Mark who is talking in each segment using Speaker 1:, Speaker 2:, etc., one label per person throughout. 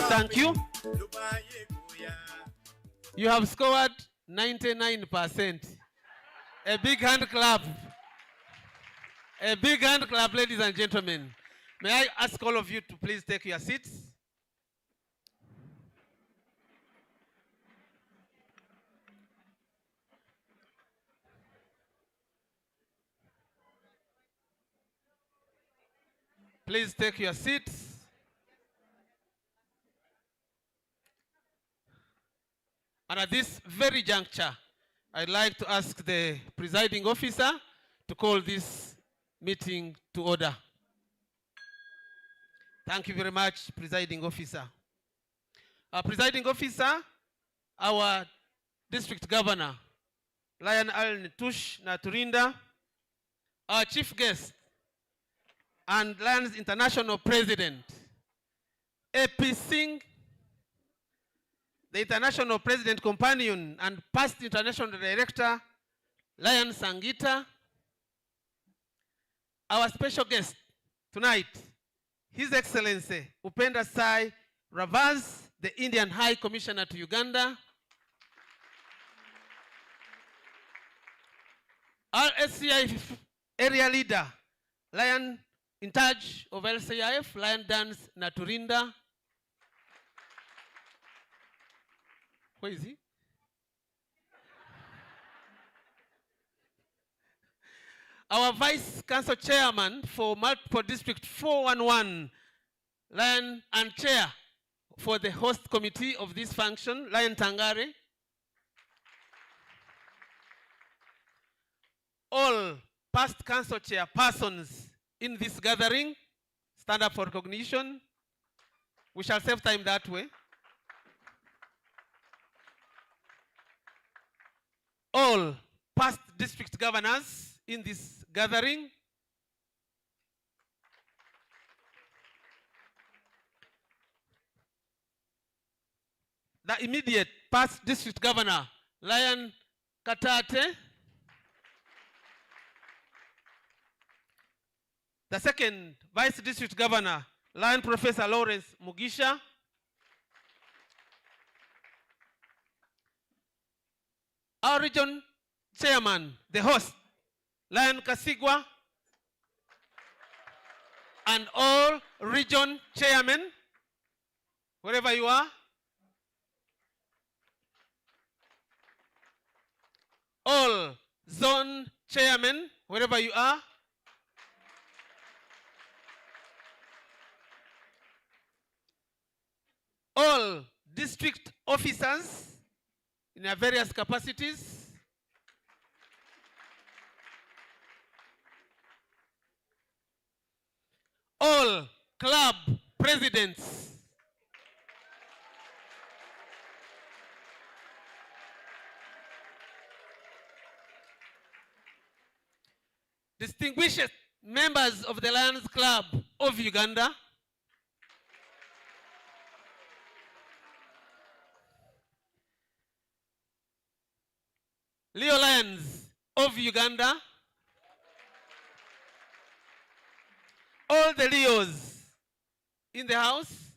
Speaker 1: Thank you. You have scored 99%. A big hand clap. A big hand clap, ladies and gentlemen. May I ask all of you to please take your seats? Please take your seats. And at this very juncture, I'd like to ask the presiding officer to call this meeting to order. Thank you very much, presiding officer. Presiding officer, our district governor, Lion A.P. Naturinda, our chief guest, and Lion's International President, A.P. Singh, the International President Companion and past International Director, Lion Sangita. Our special guest tonight, His Excellency Upenda Sai Ravaz, the Indian High Commissioner to Uganda. Our SCIF area leader, Lion in charge of LCIF, Lion Dance Naturinda. Where is he? Our Vice Council Chairman for Multiple District 411, Lion and Chair for the host committee of this function, Lion Tangare. All past council chairpersons in this gathering, stand up for recognition. We shall save time that way. All past district governors in this gathering. The immediate past district governor, Lion Katate. The second vice district governor, Lion Professor Lawrence Mugisha. Our region chairman, the host, Lion Kasigwa, and all region chairmen, wherever you are. All zone chairmen, wherever you are. All district officers in their various capacities. All club presidents. Distinguished members of the Lions Club of Uganda. Leo Lions of Uganda. All the Leos in the house.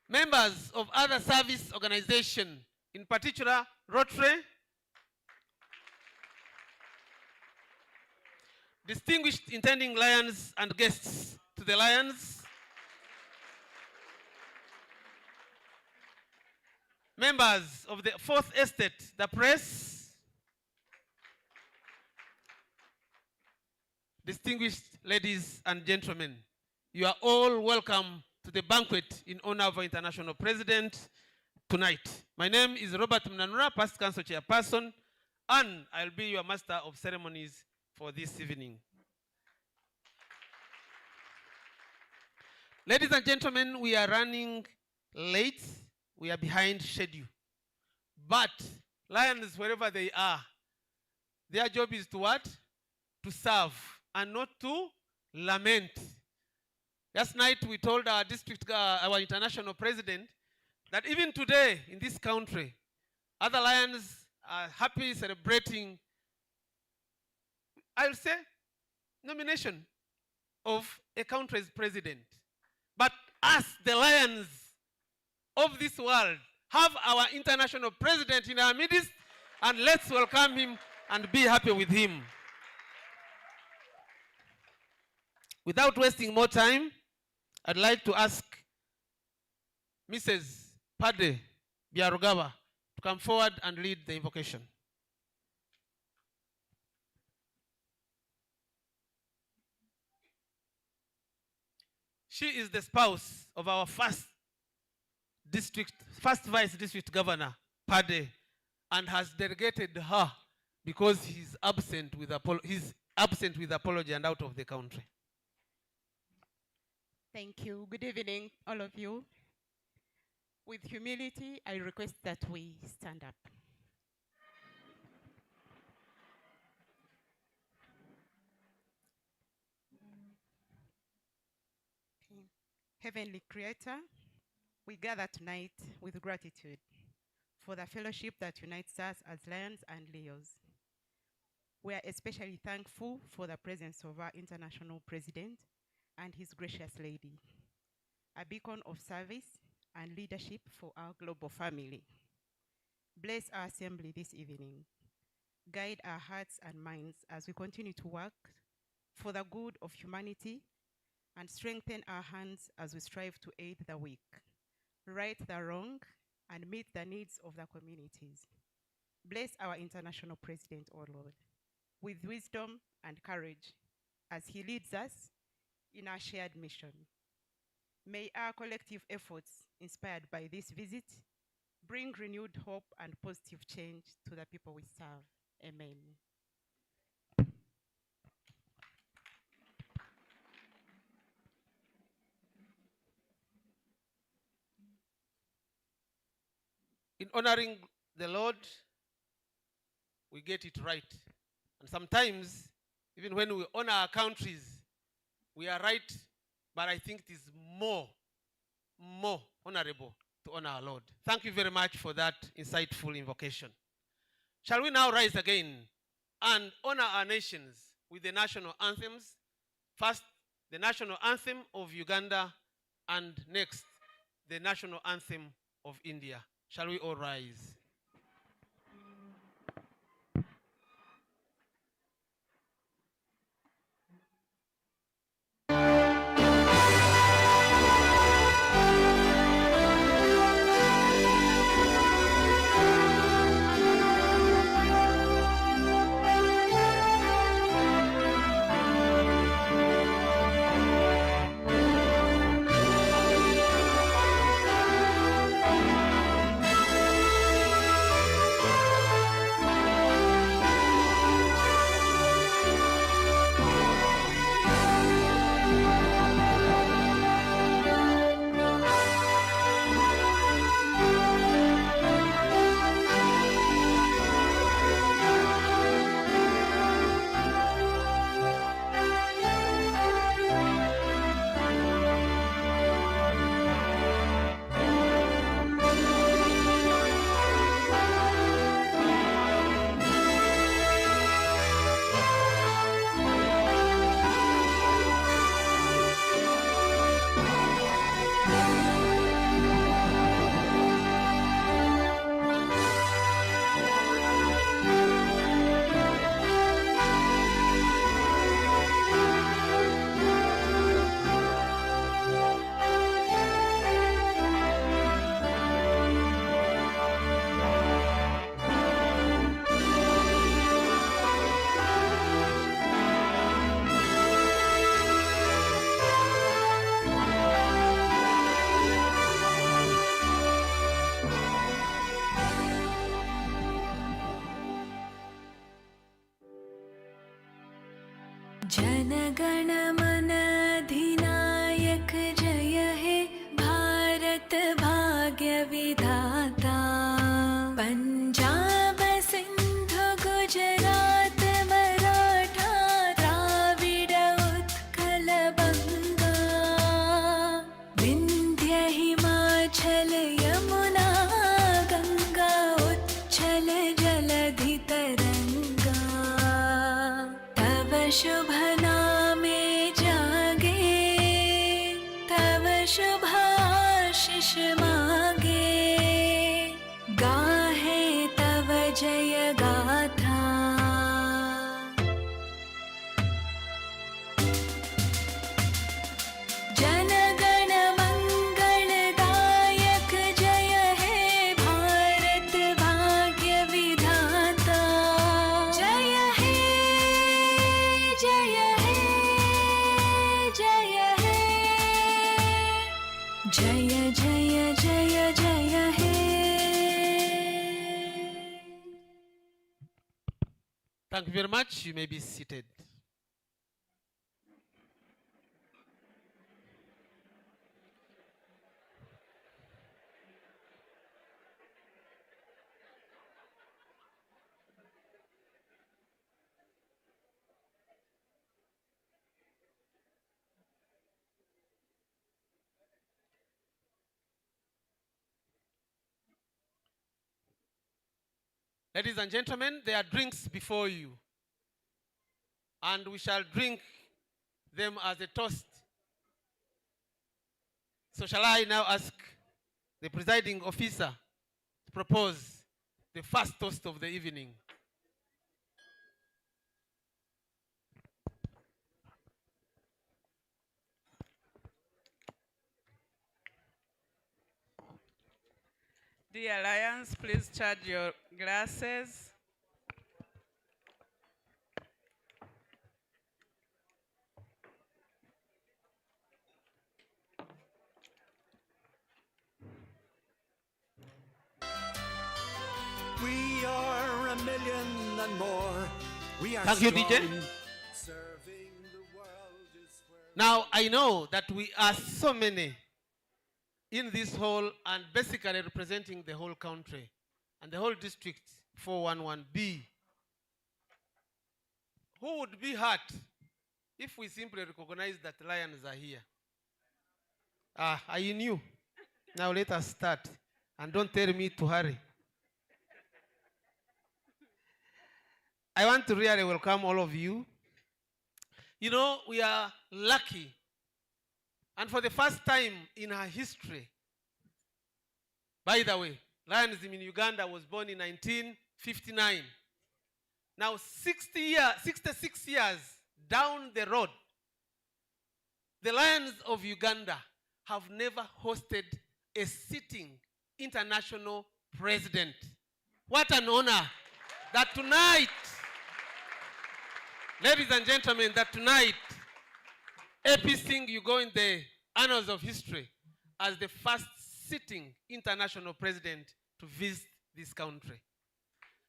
Speaker 1: Members of other service organizations, in particular Rotary. Distinguished intending Lions and guests to the Lions. Members of the Fourth Estate, the press. Distinguished ladies and gentlemen, you are all welcome to the banquet in honor of our International President tonight. My name is Robert Mnanura, past council chairperson, and I'll be your master of ceremonies for this evening. Ladies and gentlemen, we are running late. We are behind schedule. But Lions, wherever they are, their job is to what? To serve and not to lament. Last night we told our district, our international president, that even today in this country, other Lions are happy celebrating, I'll say, nomination of a country's president. But us, the Lions of this world, have our international president in our midst, and let's welcome him and be happy with him. Without wasting more time, I'd like to ask Mrs. Pade Biarugaba to come forward and lead the invocation. She is the spouse of our first vice district governor, Pade, and has delegated her because he's absent with apology and out of the country.
Speaker 2: Thank you. Good evening, all of you. With humility, I request that we stand up. Heavenly Creator, We gather tonight with gratitude for the fellowship that unites us as Lions and Leos. We are especially thankful for the presence of our International President and his gracious lady, a beacon of service and leadership for our global family. Bless our assembly this evening. Guide our hearts and minds as we continue to work for the good of humanity, and strengthen our hands as we strive to aid the weak, right the wrong, and meet the needs of the communities. Bless our International President, O Lord, with wisdom and courage as he leads us in our shared mission. May our collective efforts, inspired by this visit, bring renewed hope and positive change to the people we serve. Amen.
Speaker 1: In honoring the Lord, we get it right. And sometimes, even when we honor our countries, we are right, but I think it is more honorable to honor our Lord. Thank you very much for that insightful invocation. Shall we now rise again and honor our nations with the national anthems? First, the national anthem of Uganda, and next, the national anthem of India. Shall we all rise?
Speaker 3: जनगण मन अधिनायक जय हे भारत भाग्य विधाता पंजाब सिंध गुजरात मराठा द्राविड उत्कल बंगा विंध्य हिमाचल यमुना गंगा उच्छल जलधि तरंगा तव शुभ नामे जागे तव शुभ आशीष मागे गाहे तव जय गाथा जनगण मंगलदायक जय हे भारत भाग्य विधाता जय हे जय हे जय हे जय जय जय जय हे
Speaker 1: Thank you very much. You may be seated. Ladies and gentlemen, there are drinks before you. And we shall drink them as a toast. So shall I now ask the presiding officer to propose the first toast of the evening?
Speaker 4: Dear Lions, please charge your glasses.
Speaker 5: We are a million and more. We are
Speaker 1: Thank you,
Speaker 5: strong.
Speaker 1: DJ.
Speaker 5: Serving the world is where
Speaker 1: Now, I know that we are so many in this hall and basically representing the whole country and the whole district 411B. Who would be hurt if we simply recognize that lions are here? I knew. Now let us start. And don't tell me to hurry. I want to really welcome all of you. You know, we are lucky. And for the first time in our history, by the way, Lionism in Uganda was born in 1959. Now, 66 years down the road, the Lions of Uganda have never hosted a sitting international president. What an honor that tonight, ladies and gentlemen, that tonight, A.P. Singh, you go in the annals of history as the first sitting international president to visit this country.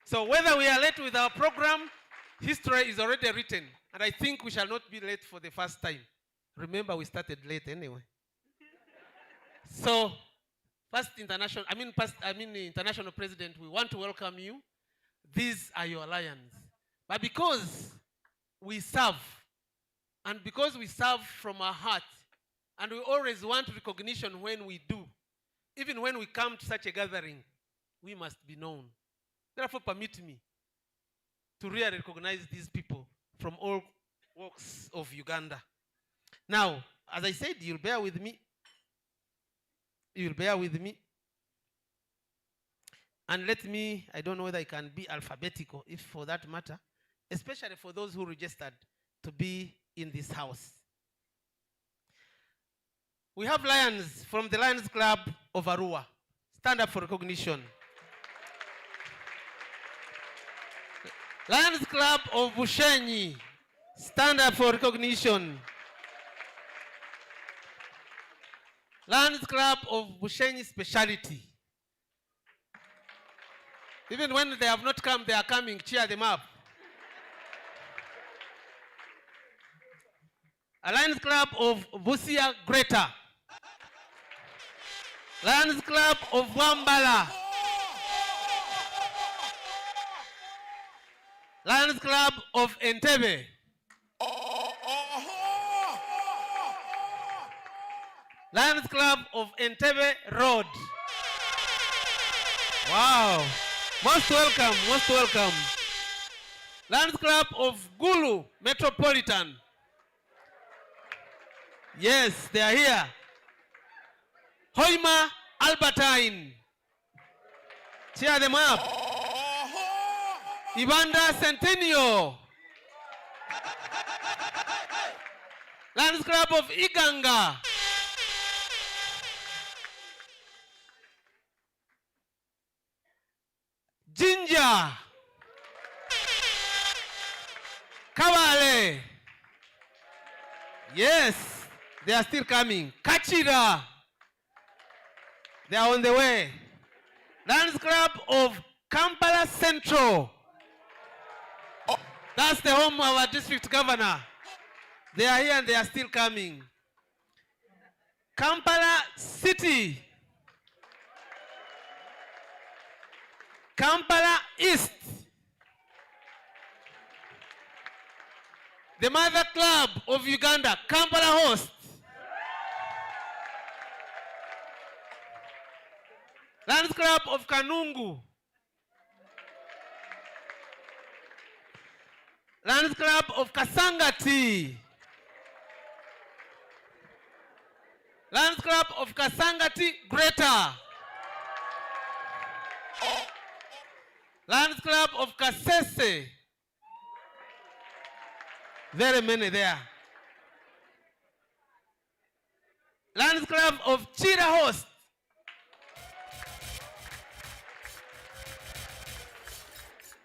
Speaker 1: So whether we are late with our program, history is already written. And I think we shall not be late for the first time. Remember, we started late anyway. So, international president, we want to welcome you. These are your lions. But because we serve, and because we serve from our heart, and we always want recognition when we do, even when we come to such a gathering, we must be known. Therefore, permit me to really recognize these people from all walks of Uganda. Now, as I said, you'll bear with me. You'll bear with me. And let me, I don't know whether I can be alphabetical, if for that matter, especially for those who registered to be in this house. We have lions from the Lions Club of Arua. Stand up for recognition. Lions Club of Bushenyi. Stand up for recognition. Lions Club of Bushenyi Speciality. Even when they have not come, they are coming. Cheer them up. Lions Club of Busia Greater. Lions Club of Wambala. Lions Club of Entebbe. Lions Club of Entebbe Road. Wow. Most welcome, most welcome. Lions Club of Gulu Metropolitan. Yes, they are here. Hoima Albertine. Cheer them up. Ibanda Centennial. Lions Club of Iganga. Jinja. Kawale. Yes, they are still coming. Kachira. They are on the way. Lions Club of Kampala Central. That's the home of our district governor. They are here and they are still coming. Kampala City. Kampala East. The Mother Club of Uganda, Kampala Host. Lions Club of Kanungu. Lions Club of Kasangati. Lions Club of Kasangati Greater. Lions Club of Kasese. Very many there. Lions Club of Chira Host.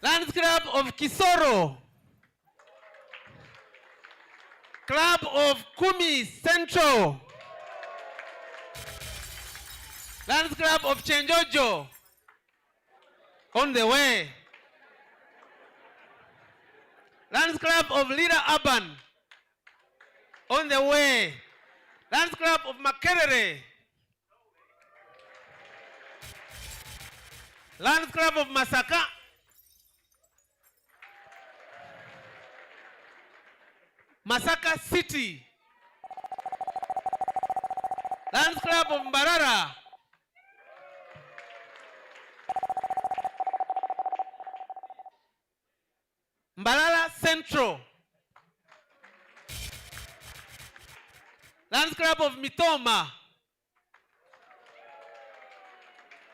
Speaker 1: Lions Club of Kisoro. Club of Kumi Central. Lions Club of Chenjojo. On the way. Lions Club of Lira Urban. On the way. Lions Club of Makerere. Lions Club of Masaka. Masaka City. Lions Club of Mbarara. Mbarara Central. Lions Club of Mitoma.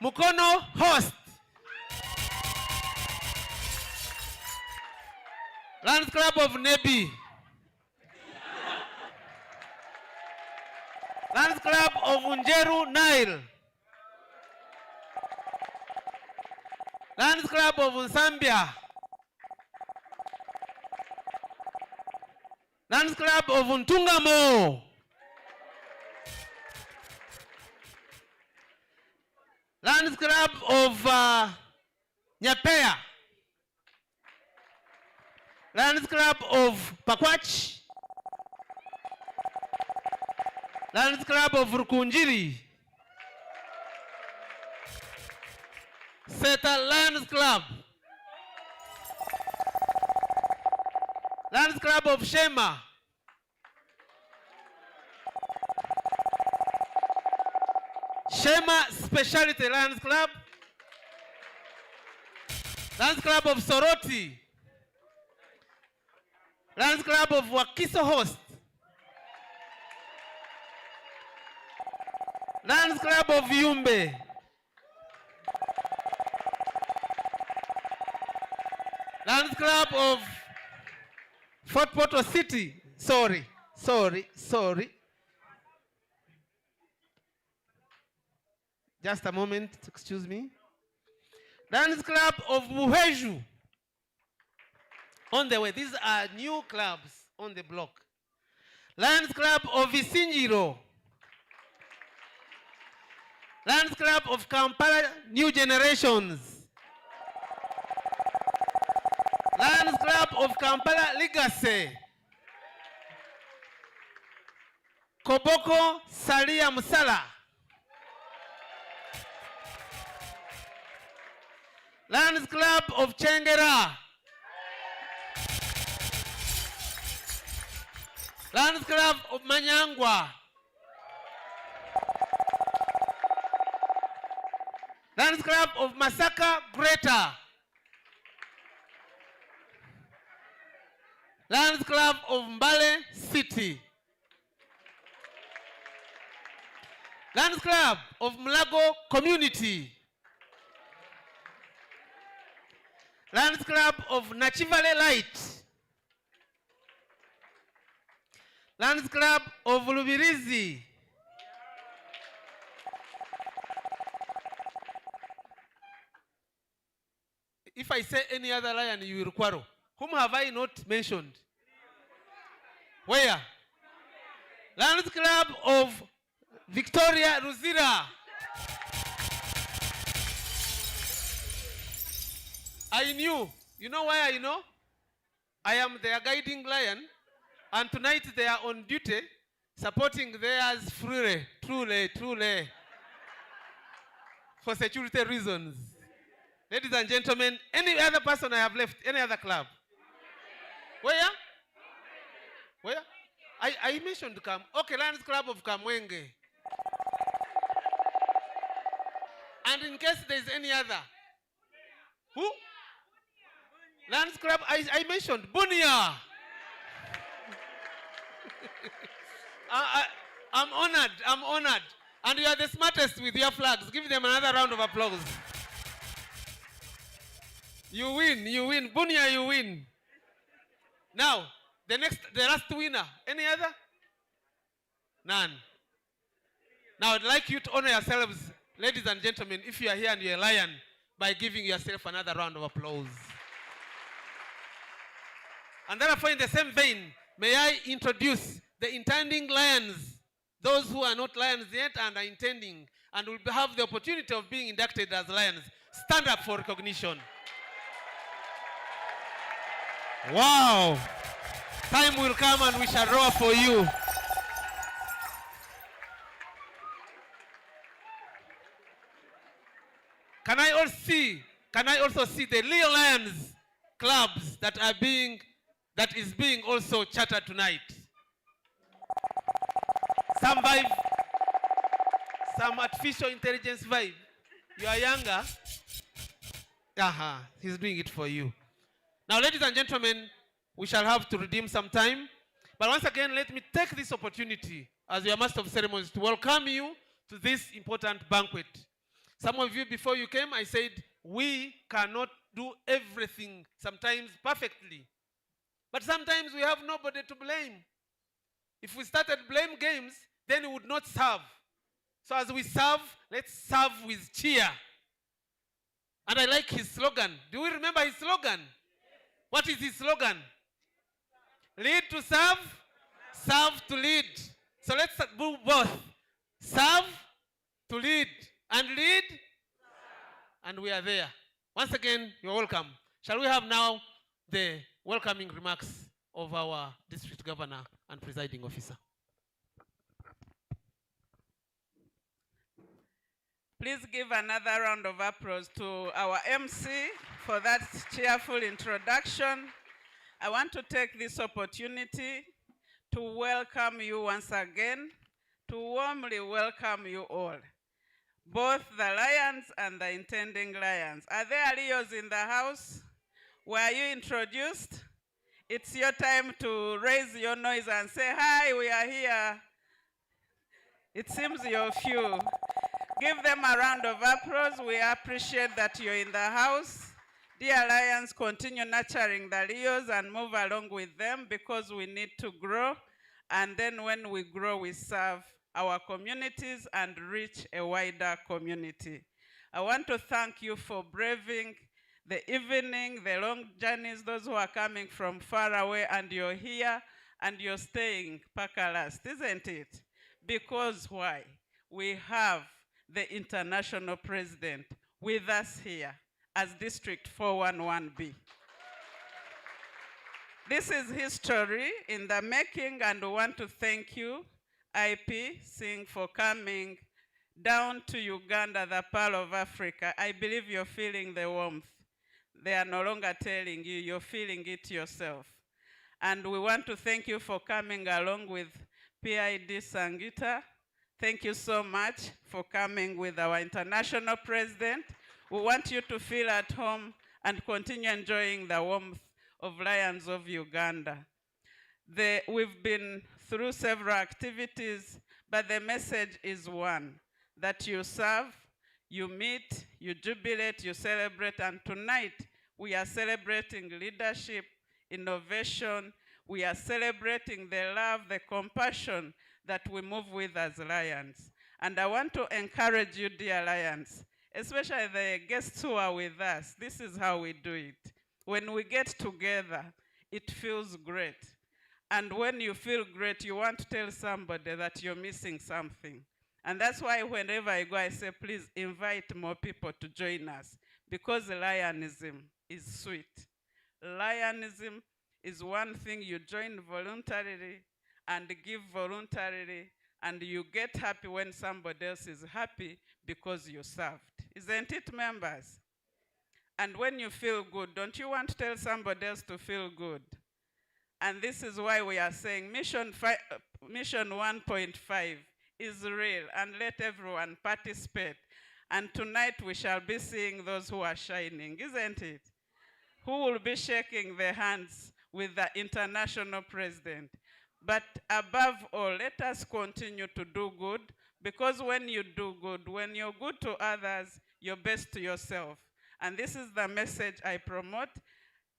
Speaker 1: Mukono Host. Lions Club of Nebi. Lions Club of Unjeru Nile. Lions Club of Nsambia. Lions Club of Ntungamo. Lions Club of Nyapea. Lions Club of Pakwach. Lions Club of Rukunjiri. Seta Lions Club. Lions Club of Shema. Shema Specialty Lions Club. Lions Club of Soroti. Lions Club of Wakiso Host. Lions Club of Yumbe. Lions Club of Fort Portal City. Sorry. Just a moment, excuse me. Lions Club of Muheju. On the way. These are new clubs on the block. Lions Club of Isinjiro. Lions Club of Kampala New Generations. Lions Club of Kampala Legacy. Koboko Salia Musala. Lions Club of Chengera. Lions Club of Manyangwa. Lions Club of Masaka Greater. Lions Club of Mbale City. Lions Club of Mlago Community. Lions Club of Nachivale Light. Lions Club of Lubirizi. If I say any other lion, you will quarrel. Whom have I not mentioned? Where? Lions Club of Victoria Ruzira. I knew. You know why I know? I am their guiding lion, and tonight they are on duty supporting theirs freely, truly, for security reasons. Ladies and gentlemen, any other person I have left, any other club? Where? Where? I mentioned okay, Lions Club of Kamwenge. And in case there is any other. Who? Lions Club, I mentioned. Bunia. I'm honored. I'm honored. And you are the smartest with your flags. Give them another round of applause. You win. You win. Bunia, you win. Now, the last winner. Any other? None. Now, I'd like you to honor yourselves, ladies and gentlemen, if you are here and you're a lion, by giving yourself another round of applause. And therefore, in the same vein, may I introduce the intending lions, those who are not lions yet and are intending and will have the opportunity of being inducted as lions. Stand up for recognition. Wow. Time will come and we shall roar for you. Can I also see the Leo Lions clubs that is being also chartered tonight? Some vibe, some artificial intelligence vibe. You are younger. He's doing it for you. Now, ladies and gentlemen, we shall have to redeem some time. But once again, let me take this opportunity as your master of ceremonies to welcome you to this important banquet. Some of you, before you came, I said, we cannot do everything sometimes perfectly. But sometimes we have nobody to blame. If we started blame games, then we would not serve. So as we serve, let's serve with cheer. And I like his slogan. Do we remember his slogan? What is his slogan? Lead to serve, serve to lead. So let's do both. Serve to lead. And lead. And we are there. Once again, you're welcome. Shall we have now the welcoming remarks of our district governor and presiding officer?
Speaker 4: Please give another round of applause to our MC for that cheerful introduction. I want to take this opportunity to welcome you once again, to warmly welcome you all, both the lions and the intending lions. Are there Leos in the house? Were you introduced? It's your time to raise your noise and say, hi, we are here. It seems you're few. Give them a round of applause. We appreciate that you're in the house. Dear lions, continue nurturing the Leos and move along with them because we need to grow. And then when we grow, we serve our communities and reach a wider community. I want to thank you for braving the evening, the long journeys, those who are coming from far away, and you're here and you're staying last, isn't it? Because why? We have the International President with us here as District 411B. This is history in the making, and we want to thank you, IP, Singh, for coming down to Uganda, the Pearl of Africa. I believe you're feeling the warmth. They are no longer telling you, you're feeling it yourself. And we want to thank you for coming along with PID Sangita. Thank you so much for coming with our International President. We want you to feel at home and continue enjoying the warmth of Lions of Uganda. We've been through several activities, but the message is one, that you serve, you meet, you jubilate, you celebrate, and tonight we are celebrating leadership, innovation. We are celebrating the love, the compassion that we move with as Lions. And I want to encourage you, dear Lions, especially the guests who are with us. This is how we do it. When we get together, it feels great. And when you feel great, you want to tell somebody that you're missing something. And that's why whenever I go, I say, please invite more people to join us, because Lionism is sweet. Lionism is one thing you join voluntarily and give voluntarily, and you get happy when somebody else is happy because you served. Isn't it, members? And when you feel good, don't you want to tell somebody else to feel good? And this is why we are saying Mission 1.5 is real, and let everyone participate. And tonight we shall be seeing those who are shining, isn't it? who will be shaking the hands with the international president. But above all, let us continue to do good, because when you do good, when you're good to others, you're best to yourself. And this is the message I promote.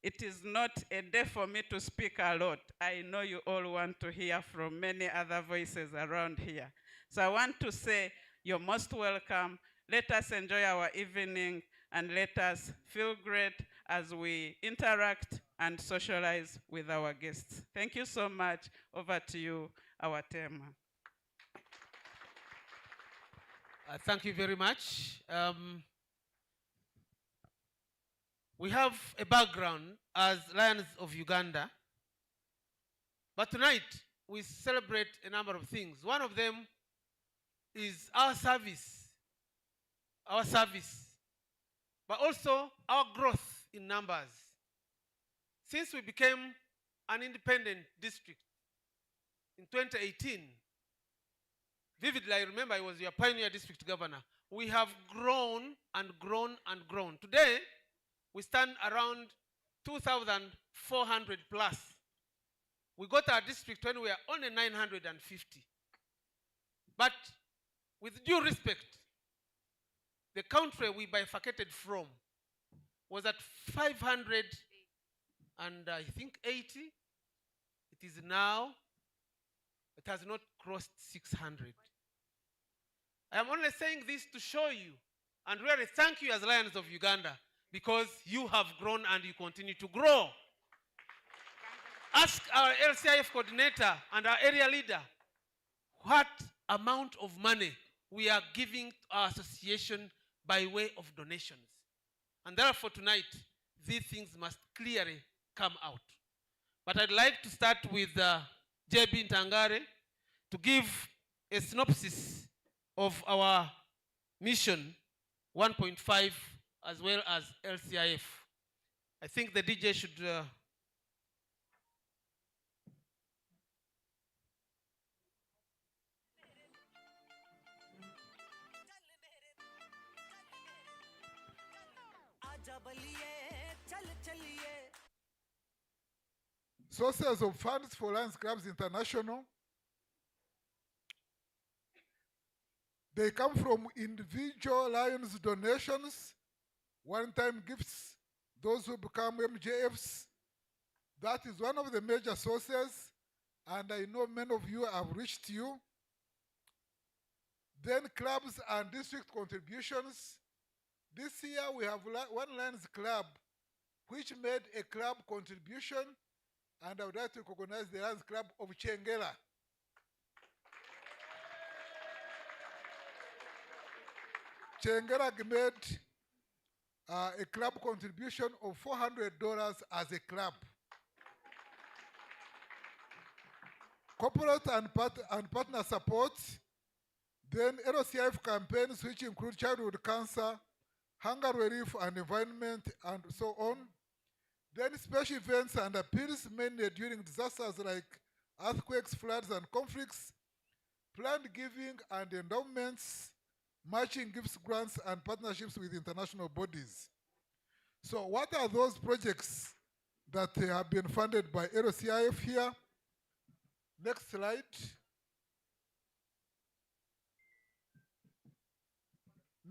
Speaker 4: It is not a day for me to speak a lot. I know you all want to hear from many other voices around here. So I want to say you're most welcome. Let us enjoy our evening and let us feel great as we interact and socialize with our guests. Thank you so much. Over to you, our Tema.
Speaker 1: Thank you very much. We have a background as Lions of Uganda, but tonight we celebrate a number of things. One of them is our service, but also our growth in numbers. Since we became an independent district in 2018, vividly I remember I was your pioneer district governor, we have grown and grown and grown. Today, we stand around 2,400 plus. We got our district when we were only 950. But with due respect, the country we bifurcated from was at 500 and I think 80. It is now, it has not crossed 600. I am only saying this to show you and really thank you as Lions of Uganda, because you have grown and you continue to grow. Ask our LCIF coordinator and our area leader what amount of money we are giving to our association by way of donations. And therefore tonight, these things must clearly come out. But I'd like to start with JB Ntangare to give a synopsis of our mission 1.5 as well as LCIF. I think the DJ should
Speaker 6: Sources of funds for Lions Clubs International. They come from individual Lions donations, one-time gifts, those who become MJFs. That is one of the major sources, and I know many of you have reached you. Then clubs and district contributions. This year we have one Lions Club which made a club contribution, and I would like to recognize the Lions Club of Chengela. Chengela made a club contribution of $400 as a club. Corporate and partner support, then LCIF campaigns which include childhood cancer, hunger relief and environment and so on. Then special events and appeals mainly during disasters like earthquakes, floods and conflicts, planned giving and endowments, matching gifts, grants and partnerships with international bodies. So what are those projects that have been funded by LCIF here? Next slide.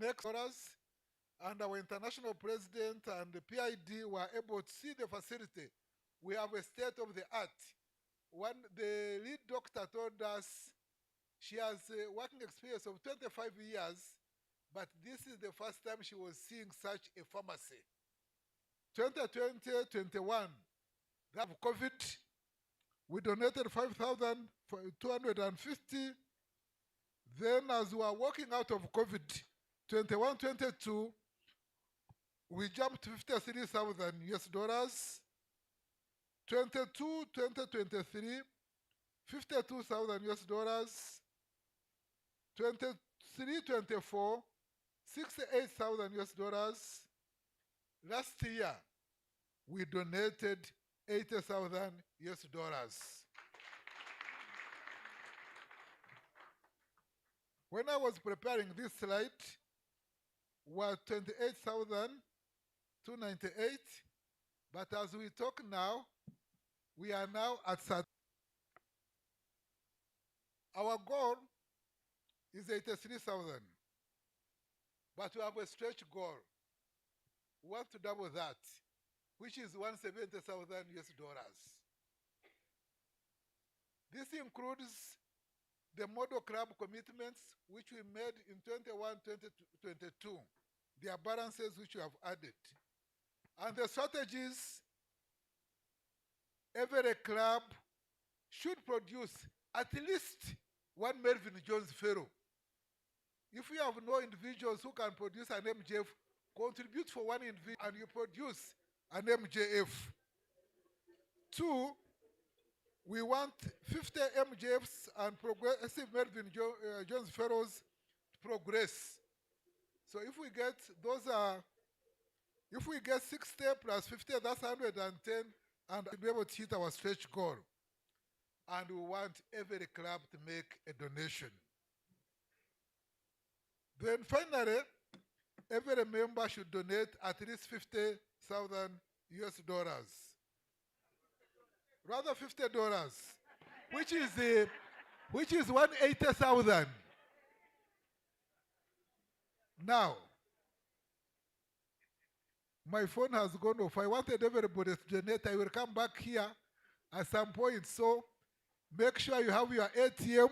Speaker 6: Next, and our international president and the PID were able to see the facility. We have a state of the art. The lead doctor told us she has a working experience of 25 years, but this is the first time she was seeing such a pharmacy. 2020-21, they have COVID. We donated 5,250. Then as we are working out of COVID, 21-22, we jumped 53,000 US dollars. 22-2023, 52,000 US dollars. 23-24, 68,000 US dollars. Last year, we donated 80,000 US dollars. When I was preparing this slide, was 28,298. But as we talk now, we are now at our goal is 83,000. But we have a stretch goal. We want to double that, which is 170,000 US dollars. This includes the model club commitments which we made in 21-2022, their balances which we have added. And the strategies, every club should produce at least one Melvin Jones Fellow. If you have no individuals who can produce an MJF, contribute for one individual and you produce an MJF. 2, we want 50 MJFs and progressive Melvin Jones Fellows to progress. So if we get if we get 60 plus 50, that's 110, and we'll be able to hit our stretch goal. And we want every club to make a donation. Then finally, every member should donate at least 50,000 US dollars. Rather $50, which is 180,000. Now, my phone has gone off. I wanted everybody to donate. I will come back here at some point. So make sure you have your ATM.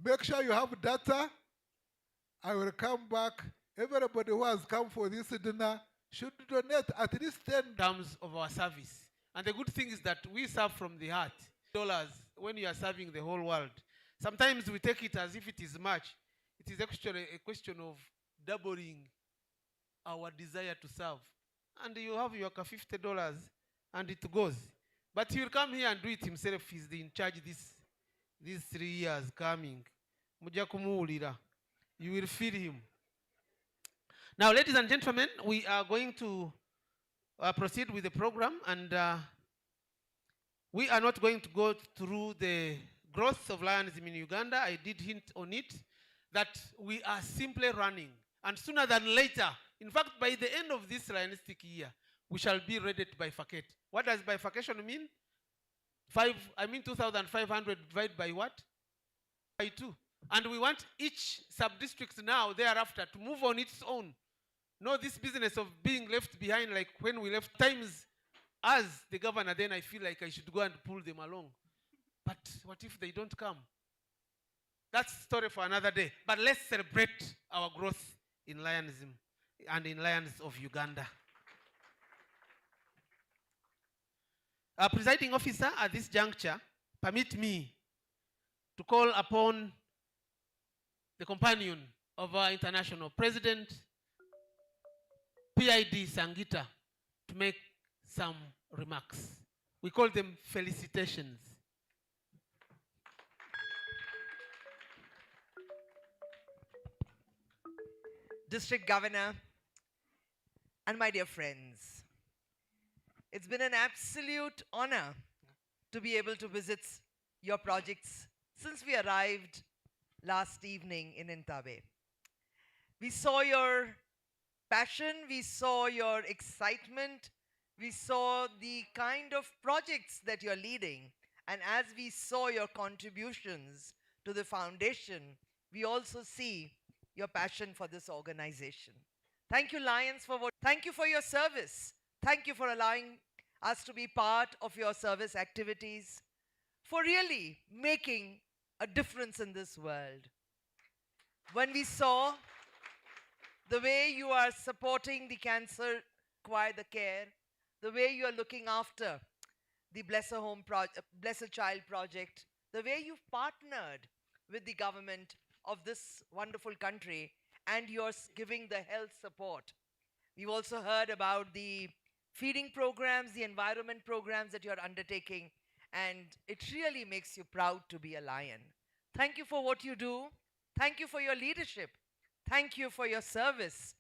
Speaker 6: Make sure you have data. I will come back. Everybody who has come for this dinner should donate at least 10
Speaker 1: terms of our service. And the good thing is that we serve from the heart. Dollars when you are serving the whole world. Sometimes we take it as if it is much. It is actually a question of doubling our desire to serve. And you have your $50 and it goes. But he will come here and do it himself. He's in charge these 3 years coming. Muja kumuulira. You will feel him. Now, ladies and gentlemen, we are going to proceed with the program, and we are not going to go through the growth of Lionism in Uganda. I did hint on it, that we are simply running. And sooner than later, in fact, by the end of this Lionistic year, we shall be ready to bifurcate. What does bifurcation mean? 2,500 divided by what? By 2. And we want each sub-district now, thereafter, to move on its own. No, this business of being left behind, like when we left times as the governor, then I feel like I should go and pull them along. But what if they don't come? That's a story for another day. But let's celebrate our growth in Lionism and in Lions of Uganda. Our presiding officer at this juncture, permit me to call upon the companion of our International President, PID Sangita, to make some remarks. We call them felicitations.
Speaker 7: District Governor, and my dear friends, it's been an absolute honor to be able to visit your projects since we arrived last evening in Entebbe. We saw your passion, we saw your excitement, we saw the kind of projects that you're leading, and as we saw your contributions to the foundation, we also see your passion for this organization. Thank you, Lions, thank you for your service. Thank you for allowing us to be part of your service activities, for really making a difference in this world. When we saw the way you are supporting the cancer the care, the way you are looking after the Bless a Child project, the way you've partnered with the government of this wonderful country, and you're giving the health support. We've also heard about the feeding programs, the environment programs that you're undertaking, and it really makes you proud to be a Lion. Thank you for what you do. Thank you for your leadership. Thank you for your service.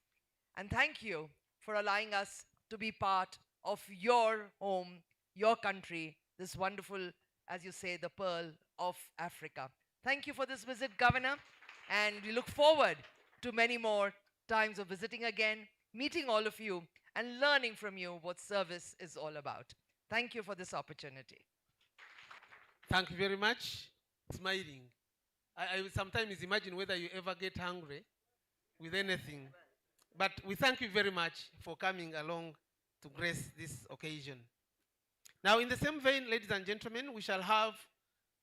Speaker 7: And thank you for allowing us to be part of your home, your country, this wonderful, as you say, the pearl of Africa. Thank you for this visit, Governor, and we look forward to many more times of visiting again, meeting all of you, and and learning from you what service is all about. Thank you for this opportunity.
Speaker 1: Thank you very much. Smiling. I sometimes imagine whether you ever get hungry with anything. But we thank you very much for coming along to grace this occasion. Now, in the same vein, ladies and gentlemen, we shall have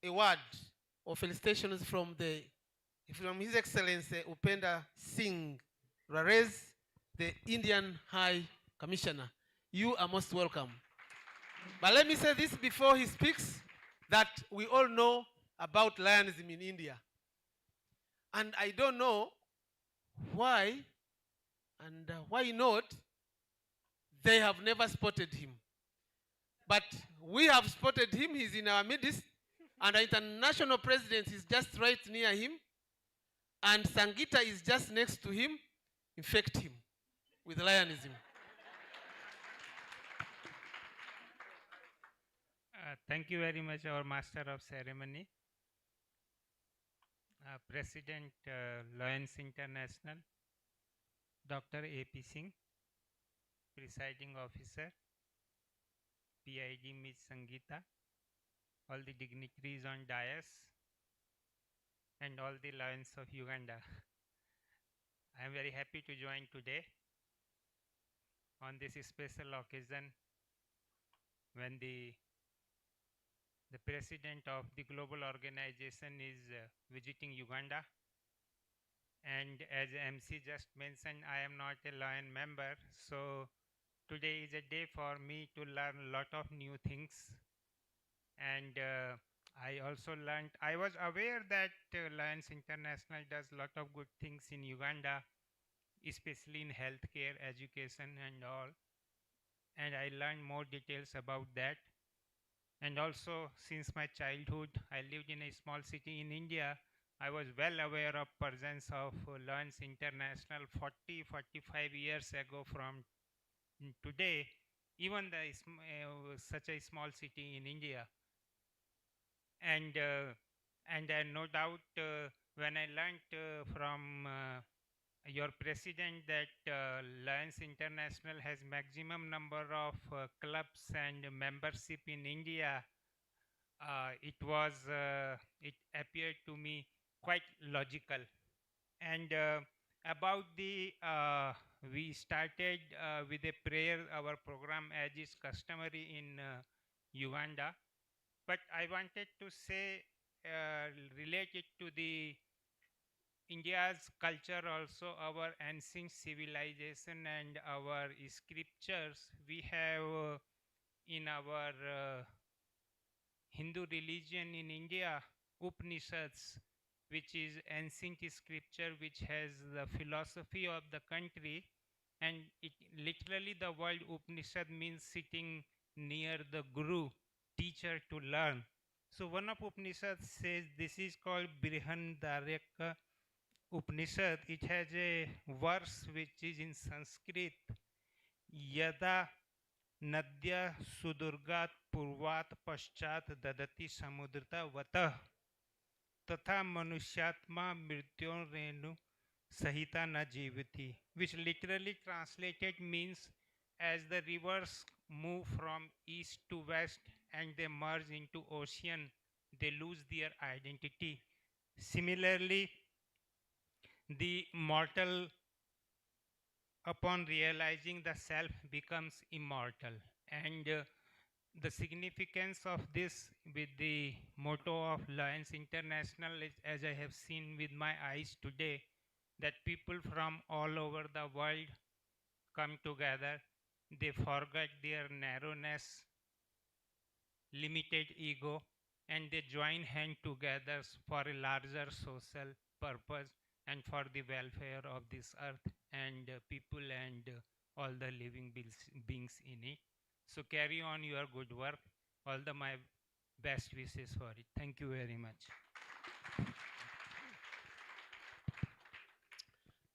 Speaker 1: a word of felicitations from His Excellency Upenda Singh Rares, the Indian High Commissioner. You are most welcome. But let me say this before he speaks, that we all know about lionism in India. And I don't know why, and why not, they have never spotted him. But we have spotted him. He's in our midst. And our international president is just right near him. And Sangita is just next to him. Infect him with lionism.
Speaker 8: Thank you very much, our Master of Ceremony, President Lions International, Dr. A.P. Singh, Presiding Officer, PID Ms. Sangita, all the dignitaries on dais, and all the Lions of Uganda. I am very happy to join today on this special occasion when the president of the global organization is visiting Uganda. And as MC just mentioned, I am not a Lion member, so today is a day for me to learn a lot of new things. And I also learned, I was aware that Lions International does a lot of good things in Uganda, especially in healthcare, education and all. And I learned more details about that. And also, since my childhood, I lived in a small city in India. I was well aware of presence of Lions International 45 years ago from today, even such a small city in India. And no doubt, when I learned from your president that Lions International has maximum number of clubs and membership in India, it appeared to me quite logical. And about we started with a prayer, our program, as is customary in Uganda. But I wanted to say, related to the India's culture, also our ancient civilization and our scriptures. We have in our Hindu religion in India, Upanishads, which is ancient scripture which has the philosophy of the country, and it literally the word Upanishad means sitting near the guru, teacher, to learn. So one of Upanishads says, this is called Brihadaranyaka Upanishad. It has a verse which is in Sanskrit, Yada Nadya Sudurgat Purvat Paschat Dadati Samudrita Vatah Tatha Manushyatma Mrityon Renu Sahita Na Jivati, which literally translated means as the rivers move from east to west and they merge into ocean, they lose their identity. Similarly, the mortal, upon realizing the self, becomes immortal. And the significance of this with the motto of Lions International is, as I have seen with my eyes today, that people from all over the world come together, they forget their narrowness, limited ego, and they join hands together for a larger social purpose and for the welfare of this earth and people and all the living beings in it. So carry on your good work. All my best wishes for it. Thank you very much.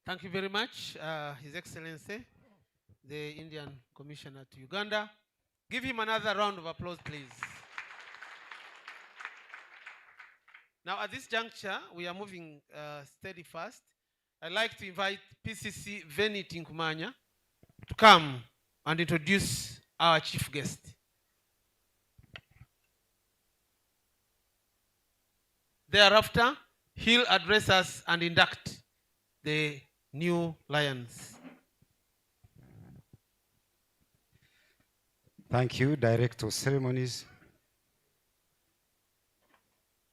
Speaker 1: Thank you very much, His Excellency, the Indian Commissioner to Uganda. Give him another round of applause, please. Now, at this juncture, we are moving steady fast. I'd like to invite PCC Venit Nkumanya to come and introduce our chief guest. Thereafter, he'll address us and induct the new lions.
Speaker 9: Thank you, Director of Ceremonies.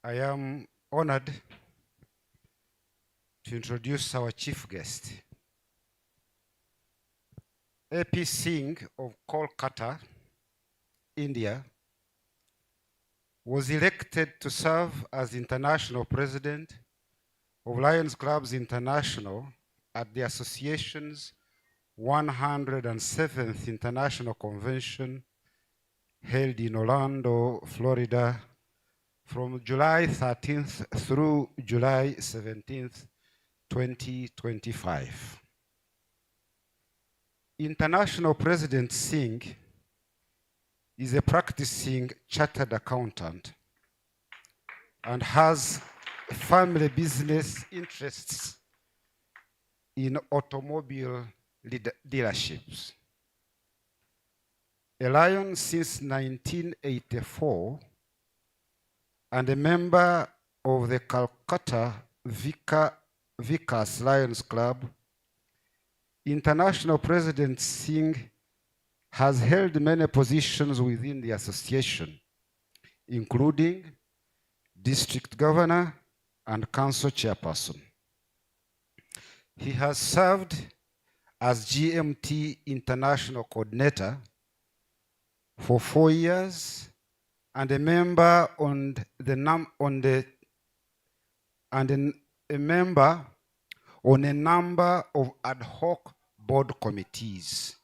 Speaker 9: I am honored to introduce our chief guest. A.P. Singh of Kolkata, India, was elected to serve as International President of Lions Clubs International at the association's 107th International Convention held in Orlando, Florida, from July 13th through July 17th, 2025. International President Singh is a practicing chartered accountant and has family business interests in automobile dealerships. A Lion since 1984 and a member of the Calcutta Vikas Lions Club, International President Singh has held many positions within the association, including district governor and council chairperson. He has served as GMT International Coordinator for 4 years and a member on a member on a number of ad hoc board committees.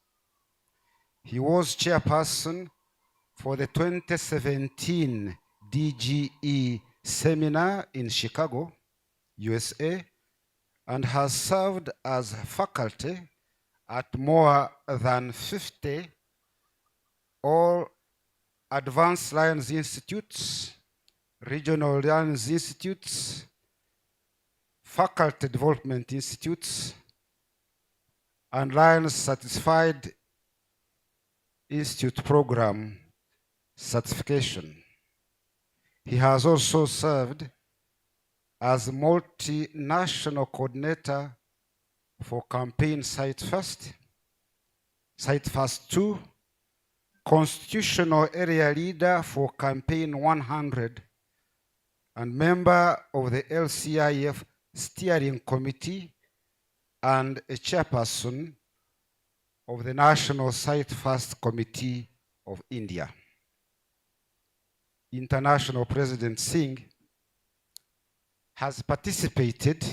Speaker 9: He was chairperson for the 2017 DGE seminar in Chicago, USA, and has served as faculty at more than 50 all Advanced Lions Institutes, Regional Lions Institutes, Faculty Development Institutes, and Lions Certified Institute Program certification. He has also served as multinational coordinator for campaign Site First 2, constitutional area leader for campaign 100, and member of the LCIF steering committee and a chairperson of the National Site First Committee of India. International President Singh has participated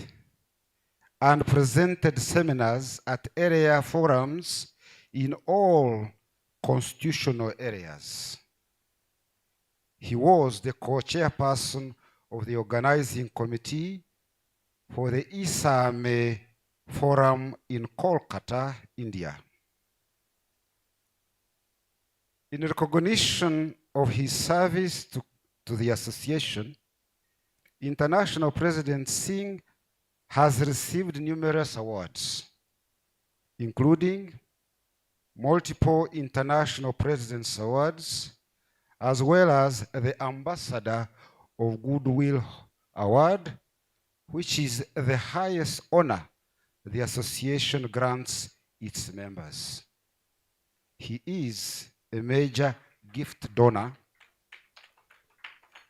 Speaker 9: and presented seminars at area forums in all constitutional areas. He was the co-chairperson of the organizing committee for the ISAME Forum in Kolkata, India. In recognition of his service to the association, International President Singh has received numerous awards, including multiple International President's Awards, as well as the Ambassador of Goodwill Award, which is the highest honor the association grants its members. He is a major gift donor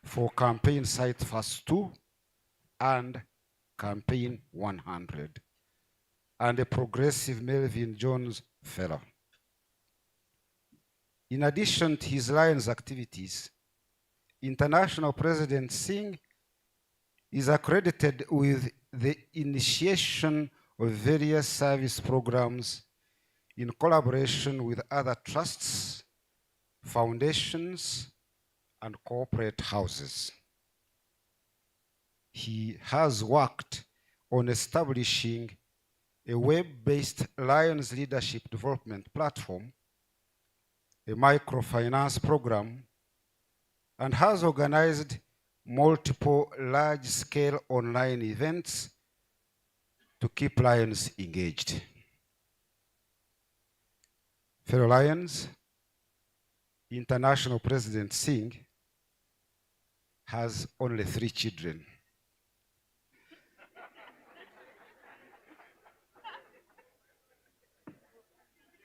Speaker 9: for Campaign Site First 2 and Campaign 100, and a Progressive Melvin Jones Fellow. In addition to his Lions activities, International President Singh is accredited with the initiation of various service programs in collaboration with other trusts, foundations, and corporate houses. He has worked on establishing a web-based Lions leadership development platform, a microfinance program, and has organized multiple large-scale online events to keep Lions engaged. Fellow Lions, International President Singh has only 3 children.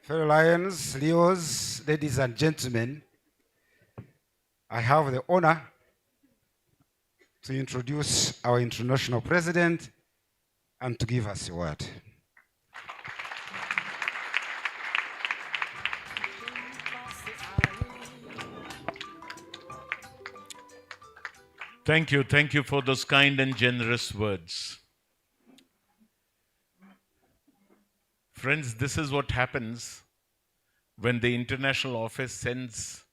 Speaker 9: Fellow Lions, Leos, ladies and gentlemen, I have the honor to introduce our International President and to give us a word.
Speaker 10: Thank you for those kind and generous words. Friends, this is what happens when the international office sends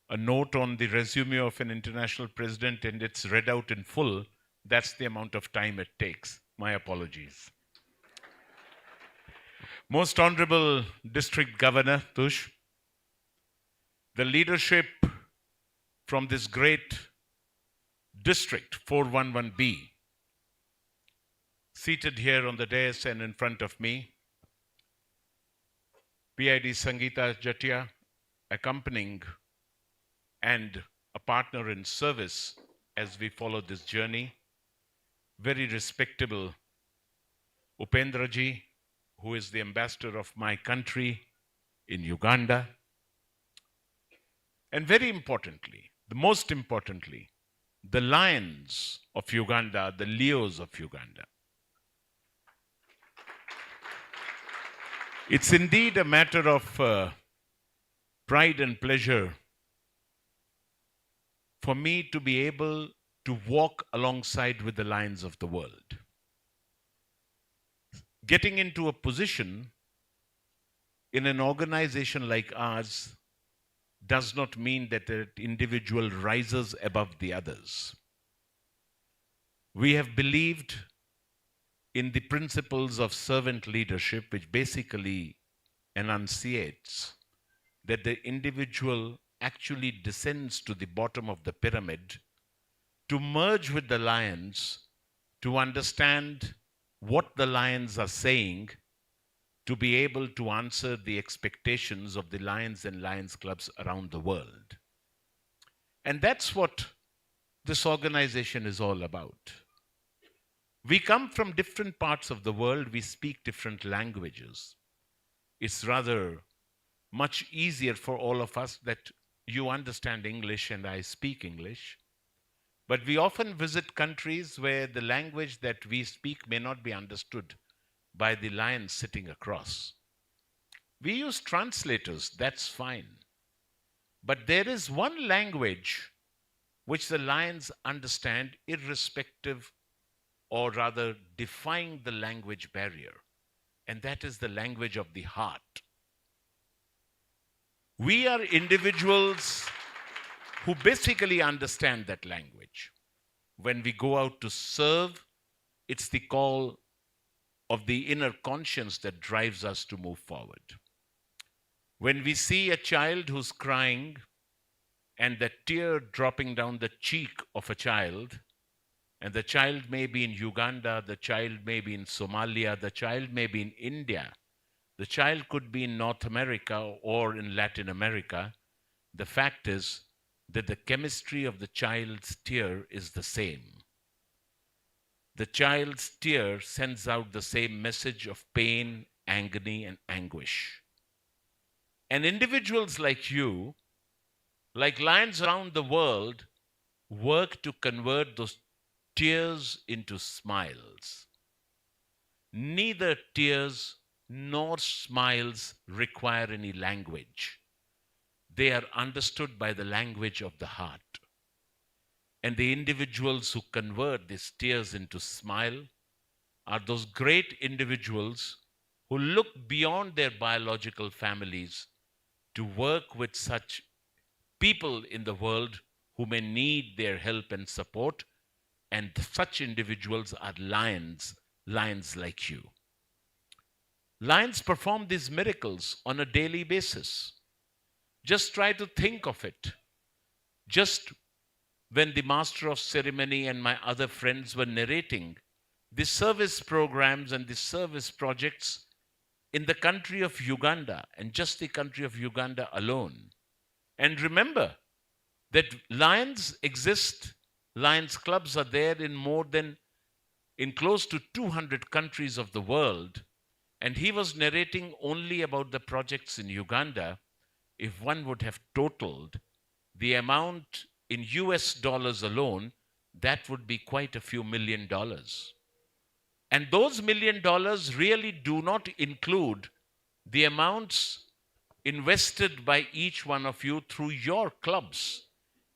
Speaker 10: a note on the resume of an international president and it's read out in full. That's the amount of time it takes. My apologies. Most Honorable District Governor Tush, the leadership from this great district, 411B, seated here on the dais and in front of me, PID Sangeeta Jatia, accompanying and a partner in service as we follow this journey, very respectable Upendraji, who is the ambassador of my country in Uganda, and very importantly, the most importantly, the lions of Uganda, the Leos of Uganda. It's indeed a matter of pride and pleasure for me to be able to walk alongside with the lions of the world. Getting into a position in an organization like ours does not mean that an individual rises above the others. We have believed in the principles of servant leadership, which basically enunciates that the individual actually descends to the bottom of the pyramid to merge with the lions, to understand what the lions are saying, to be able to answer the expectations of the Lions and Lions clubs around the world. And that's what this organization is all about. We come from different parts of the world, we speak different languages. It's rather much easier for all of us that you understand English and I speak English. But we often visit countries where the language that we speak may not be understood by the lions sitting across. We use translators, that's fine. But there is one language which the lions understand irrespective, or rather defying the language barrier, and that is the language of the heart. We are individuals who basically understand that language. When we go out to serve, it's the call of the inner conscience that drives us to move forward. When we see a child who's crying and the tear dropping down the cheek of a child, and the child may be in Uganda, the child may be in Somalia, the child may be in India, the child could be in North America or in Latin America, the fact is that the chemistry of the child's tear is the same. The child's tear sends out the same message of pain, agony, and anguish. And individuals like you, like lions around the world, work to convert those tears into smiles. Neither tears nor smiles require any language. They are understood by the language of the heart. And the individuals who convert these tears into smile are those great individuals who look beyond their biological families to work with such people in the world who may need their help and support. And such individuals are lions, lions like you. Lions perform these miracles on a daily basis. Just try to think of it. Just when the master of ceremony and my other friends were narrating the service programs and the service projects, in the country of Uganda, and just the country of Uganda alone. And remember that lions exist, lions clubs are there in close to 200 countries of the world. And he was narrating only about the projects in Uganda. If one would have totaled the amount in US dollars alone, that would be quite a few $1 million. And those $1 million really do not include the amounts invested by each one of you through your clubs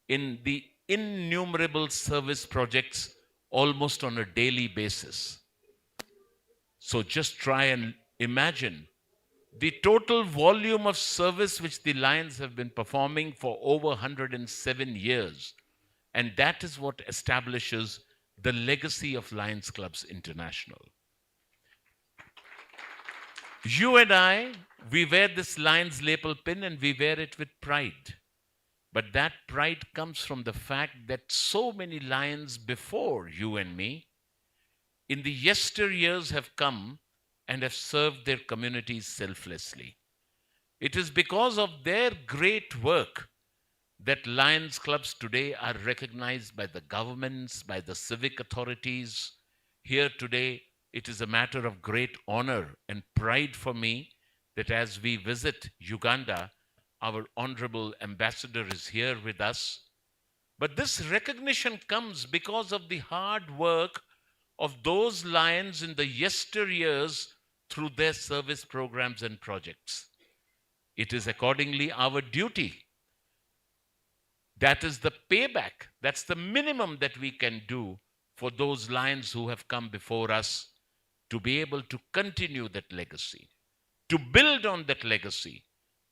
Speaker 10: in the innumerable service projects almost on a daily basis. So just try and imagine the total volume of service which the Lions have been performing for over 107 years. And that is what establishes the legacy of Lions Clubs International. You and I, we wear this Lions lapel pin and we wear it with pride. But that pride comes from the fact that so many lions before you and me in the yesteryears have come and have served their communities selflessly. It is because of their great work that Lions Clubs today are recognized by the governments, by the civic authorities. Here today, it is a matter of great honor and pride for me that as we visit Uganda, our honorable ambassador is here with us. But this recognition comes because of the hard work of those lions in the yesteryears through their service programs and projects. It is accordingly our duty. That is the payback. That's the minimum that we can do for those lions who have come before us to be able to continue that legacy, to build on that legacy,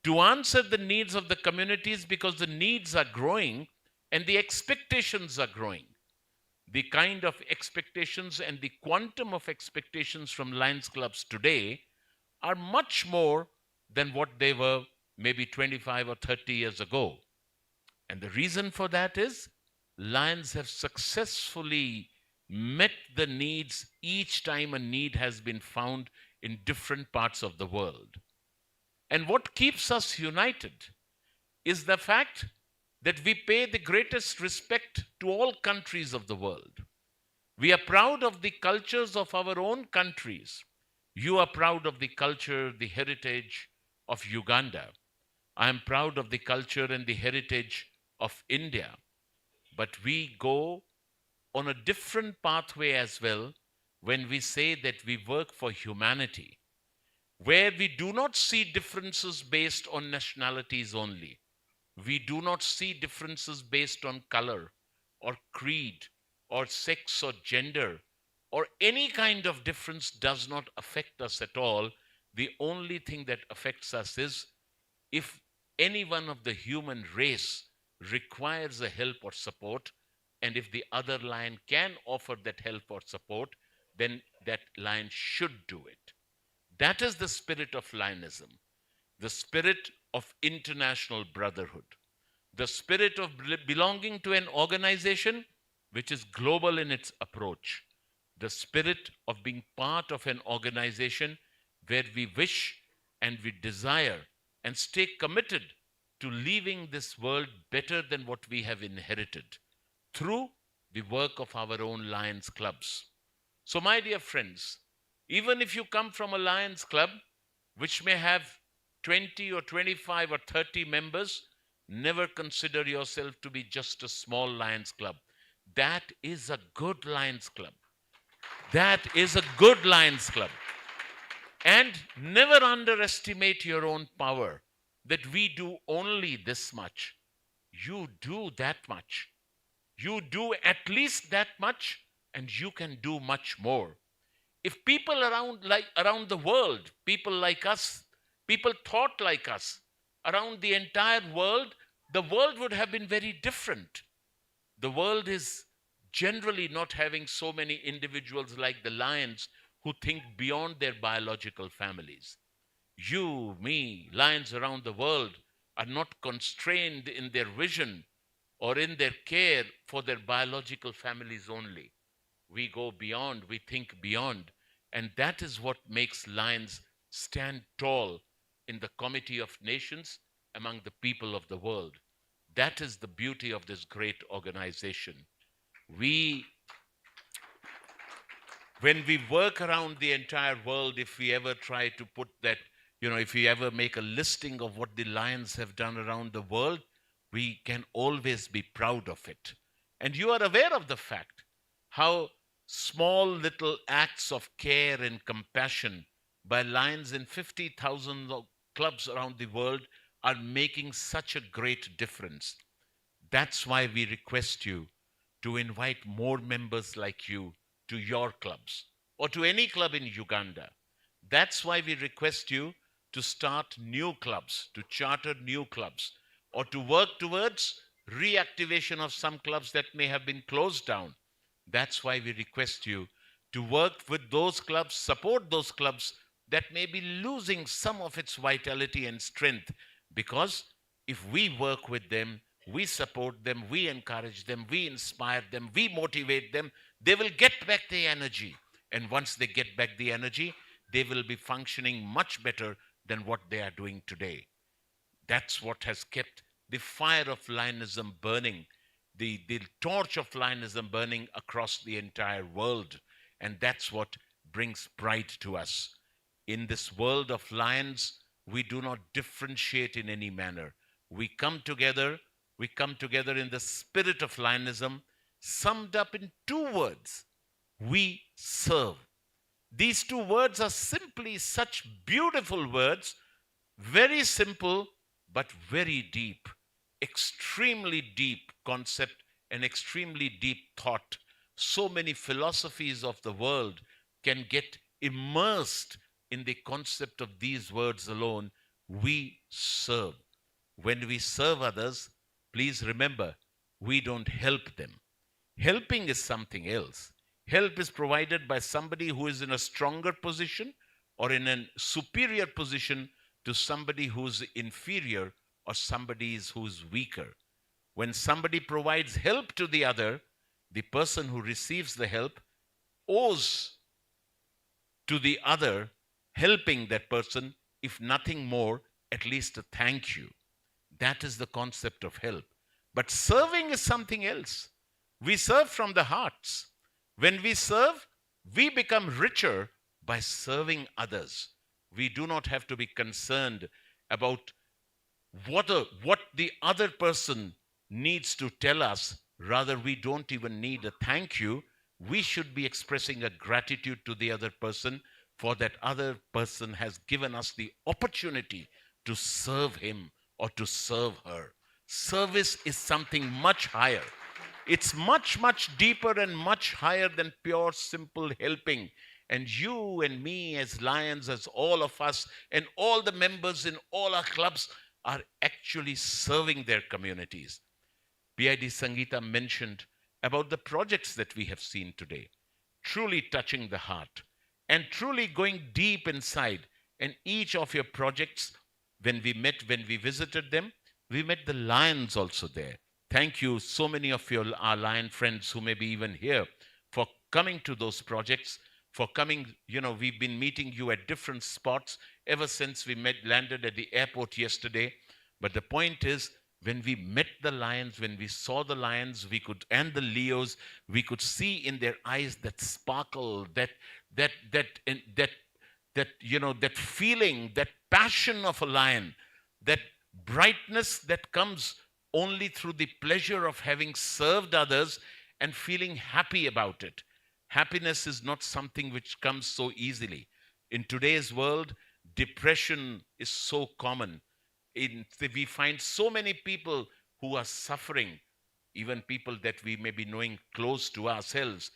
Speaker 10: to answer the needs of the communities because the needs are growing and the expectations are growing. The kind of expectations and the quantum of expectations from Lions Clubs today are much more than what they were maybe 25 or 30 years ago. And the reason for that is Lions have successfully met the needs each time a need has been found in different parts of the world. And what keeps us united is the fact that we pay the greatest respect to all countries of the world. We are proud of the cultures of our own countries. You are proud of the culture, the heritage of Uganda. I am proud of the culture and the heritage of India. But we go on a different pathway as well when we say that we work for humanity, where we do not see differences based on nationalities only. We do not see differences based on color or creed or sex or gender or any kind of difference does not affect us at all. The only thing that affects us is if any one of the human race requires a help or support, and if the other lion can offer that help or support, then that lion should do it. That is the spirit of lionism, the spirit of international brotherhood, the spirit of belonging to an organization which is global in its approach, the spirit of being part of an organization where we wish and we desire and stay committed to leaving this world better than what we have inherited through the work of our own Lions Clubs. So, my dear friends, even if you come from a Lions Club, which may have 20 or 25 or 30 members, never consider yourself to be just a small Lions Club. That is a good Lions Club. That is a good Lions Club. And never underestimate your own power, that we do only this much. You do that much. You do at least that much, and you can do much more. If people around the world, people like us, people thought like us, around the entire world, the world would have been very different. The world is generally not having so many individuals like the lions who think beyond their biological families. You, me, lions around the world are not constrained in their vision or in their care for their biological families only. We go beyond, we think beyond, and that is what makes lions stand tall in the committee of nations among the people of the world. That is the beauty of this great organization. When we work around the entire world, if we ever try to put that, if we ever make a listing of what the Lions have done around the world, we can always be proud of it. And you are aware of the fact how small little acts of care and compassion by Lions in 50,000 clubs around the world are making such a great difference. That's why we request you to invite more members like you to your clubs or to any club in Uganda. That's why we request you to start new clubs, to charter new clubs, or to work towards reactivation of some clubs that may have been closed down. That's why we request you to work with those clubs, support those clubs that may be losing some of its vitality and strength, because if we work with them, we support them, we encourage them, we inspire them, we motivate them, they will get back the energy. And once they get back the energy, they will be functioning much better than what they are doing today. That's what has kept the fire of Lionism burning, the torch of Lionism burning across the entire world. And that's what brings pride to us. In this world of lions, we do not differentiate in any manner. We come together in the spirit of Lionism, summed up in two words: we serve. These two words are simply such beautiful words, very simple, but very deep, extremely deep concept and extremely deep thought. So many philosophies of the world can get immersed in the concept of these words alone: we serve. When we serve others, please remember, we don't help them. Helping is something else. Help is provided by somebody who is in a stronger position or in a superior position to somebody who's inferior or somebody who's weaker. When somebody provides help to the other, the person who receives the help owes to the other helping that person, if nothing more, at least a thank you. That is the concept of help. But serving is something else. We serve from the hearts. When we serve, we become richer by serving others. We do not have to be concerned about what the other person needs to tell us. Rather, we don't even need a thank you. We should be expressing a gratitude to the other person for that other person has given us the opportunity to serve him or to serve her. Service is something much higher. It's much, much deeper and much higher than pure, simple helping. And you and me as Lions, as all of us, and all the members in all our clubs are actually serving their communities. PID Sangeeta mentioned about the projects that we have seen today, truly touching the heart and truly going deep inside. And each of your projects, when we visited them, we met the Lions also there. Thank you, so many of our Lion friends who may be even here, for coming to those projects, for coming, we've been meeting you at different spots ever since we landed at the airport yesterday. But the point is, when we met the Lions, when we saw the Lions, and the Leos, we could see in their eyes that sparkle, that feeling, that passion of a lion, that brightness that comes only through the pleasure of having served others and feeling happy about it. Happiness is not something which comes so easily. In today's world, depression is so common. We find so many people who are suffering, even people that we may be knowing close to ourselves.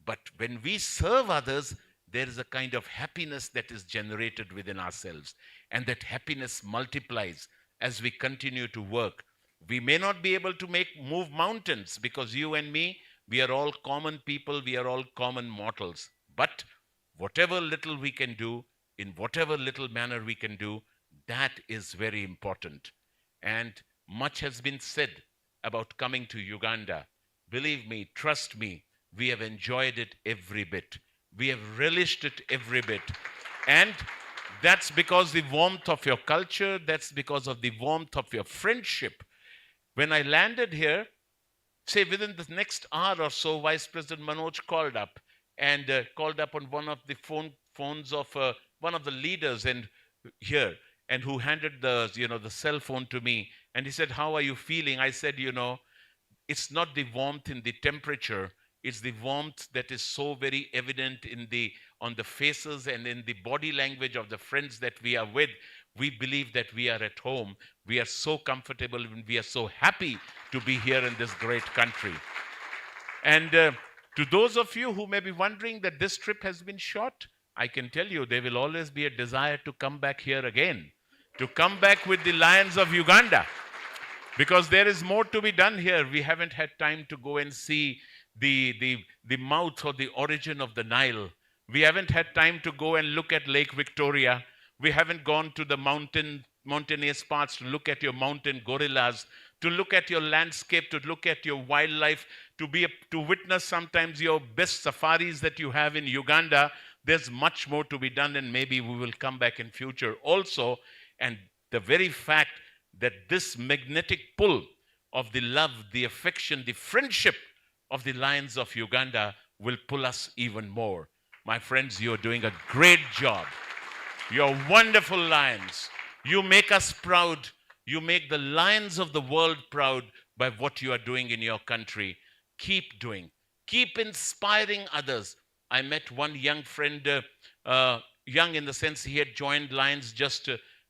Speaker 10: But when we serve others, there is a kind of happiness that is generated within ourselves. And that happiness multiplies as we continue to work. We may not be able to move mountains, because you and me, we are all common people, we are all common mortals. But whatever little we can do, in whatever little manner we can do, that is very important. And much has been said about coming to Uganda. Believe me, trust me, we have enjoyed it every bit. We have relished it every bit. And That's because the warmth of your culture, that's because of the warmth of your friendship. When I landed here, say within the next hour or so, Vice President Manoj called up on one of the phones of one of the leaders and here, and who handed the cell phone to me, and he said, "How are you feeling?" I said, it's not the warmth in the temperature, it's the warmth that is so very evident on the faces and in the body language of the friends that we are with. We believe that we are at home. We are so comfortable and we are so happy to be here in this great country. And to those of you who may be wondering that this trip has been short, I can tell you there will always be a desire to come back here again, to come back with the Lions of Uganda, because there is more to be done here. We haven't had time to go and see the mouth or the origin of the Nile. We haven't had time to go and look at Lake Victoria. We haven't gone to the mountainous parts to look at your mountain gorillas, to look at your landscape, to look at your wildlife, to witness sometimes your best safaris that you have in Uganda. There's much more to be done, and maybe we will come back in future also. And the very fact that this magnetic pull of the love, the affection, the friendship of the Lions of Uganda will pull us even more. My friends, you're doing a great job. You're wonderful lions. You make us proud. You make the lions of the world proud by what you are doing in your country. Keep doing. Keep inspiring others. I met one young friend, young in the sense he had joined Lions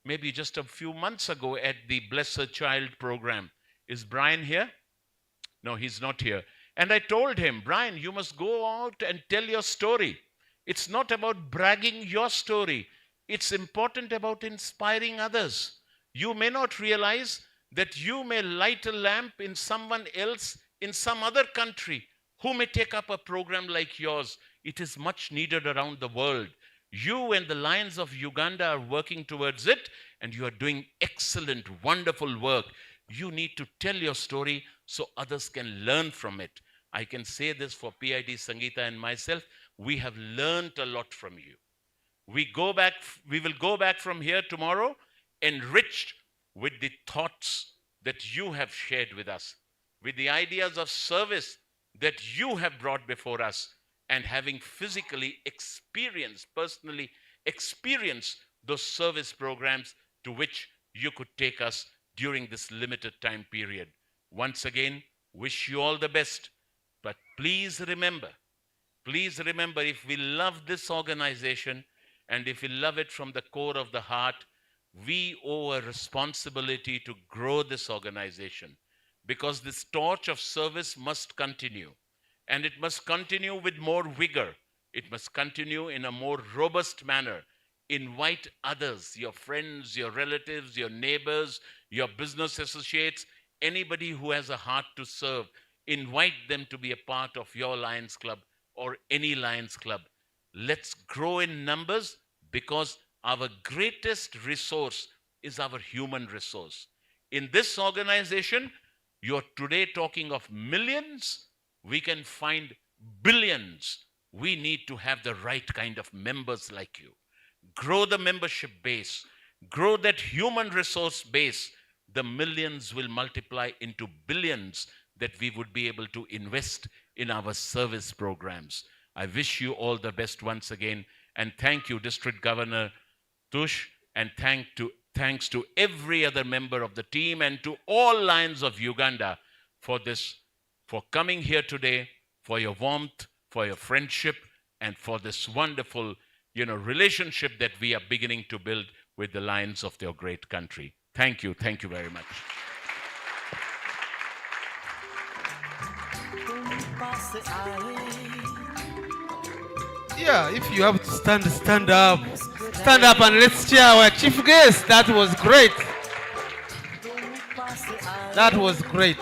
Speaker 10: maybe just a few months ago at the Bless a Child program. Is Brian here? No, he's not here. And I told him, Brian, you must go out and tell your story. It's not about bragging your story. It's important about inspiring others. You may not realize that you may light a lamp in someone else in some other country who may take up a program like yours. It is much needed around the world. You and the Lions of Uganda are working towards it, and you are doing excellent, wonderful work. You need to tell your story so others can learn from it. I can say this for PID Sangeeta and myself. We have learned a lot from you. We will go back from here tomorrow enriched with the thoughts that you have shared with us, with the ideas of service that you have brought before us, and having physically experienced, personally experienced those service programs to which you could take us during this limited time period. Once again, wish you all the best. But please remember, if we love this organization and if we love it from the core of the heart, we owe a responsibility to grow this organization, because this torch of service must continue, and it must continue with more vigor. It must continue in a more robust manner. Invite others, your friends, your relatives, your neighbors, your business associates, anybody who has a heart to serve. Invite them to be a part of your Lions Club or any Lions Club. Let's grow in numbers, because our greatest resource is our human resource. In this organization, you're today talking of millions. We can find billions. We need to have the right kind of members like you. Grow the membership base. Grow that human resource base. The millions will multiply into billions that we would be able to invest in our service programs. I wish you all the best once again, and thank you, District Governor Tush, and thanks to every other member of the team and to all Lions of Uganda for coming here today, for your warmth, for your friendship, and for this wonderful, relationship that we are beginning to build with the Lions of your great country. Thank you very much.
Speaker 1: Yeah, if you have to stand up. Stand up and let's cheer our chief guest. That was great. That was great.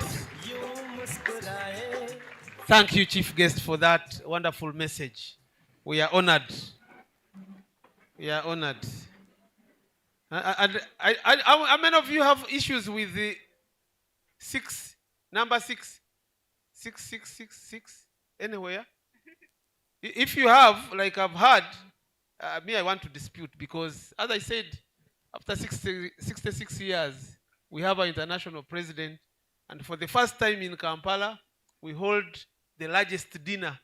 Speaker 1: Thank you, chief guest, for that wonderful message. We are honored. We are honored. How many of you have issues with the number 6? 6666 anywhere? If you have, like I've heard, me, I want to dispute because, as I said, after 66 years, we have our international president. And for the first time in Kampala, we hold the largest dinner,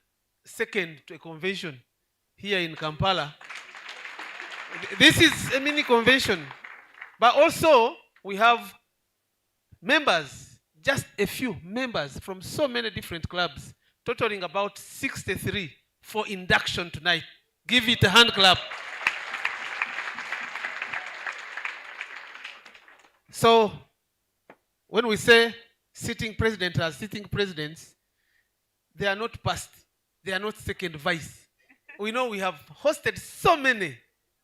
Speaker 1: second to a convention here in Kampala. This is a mini convention. But also, we have members, just a few members from so many different clubs, totaling about 63 for induction tonight. Give it a hand clap. So, when we say sitting president as sitting presidents, they are not past, they are not second vice. We know we have hosted so many.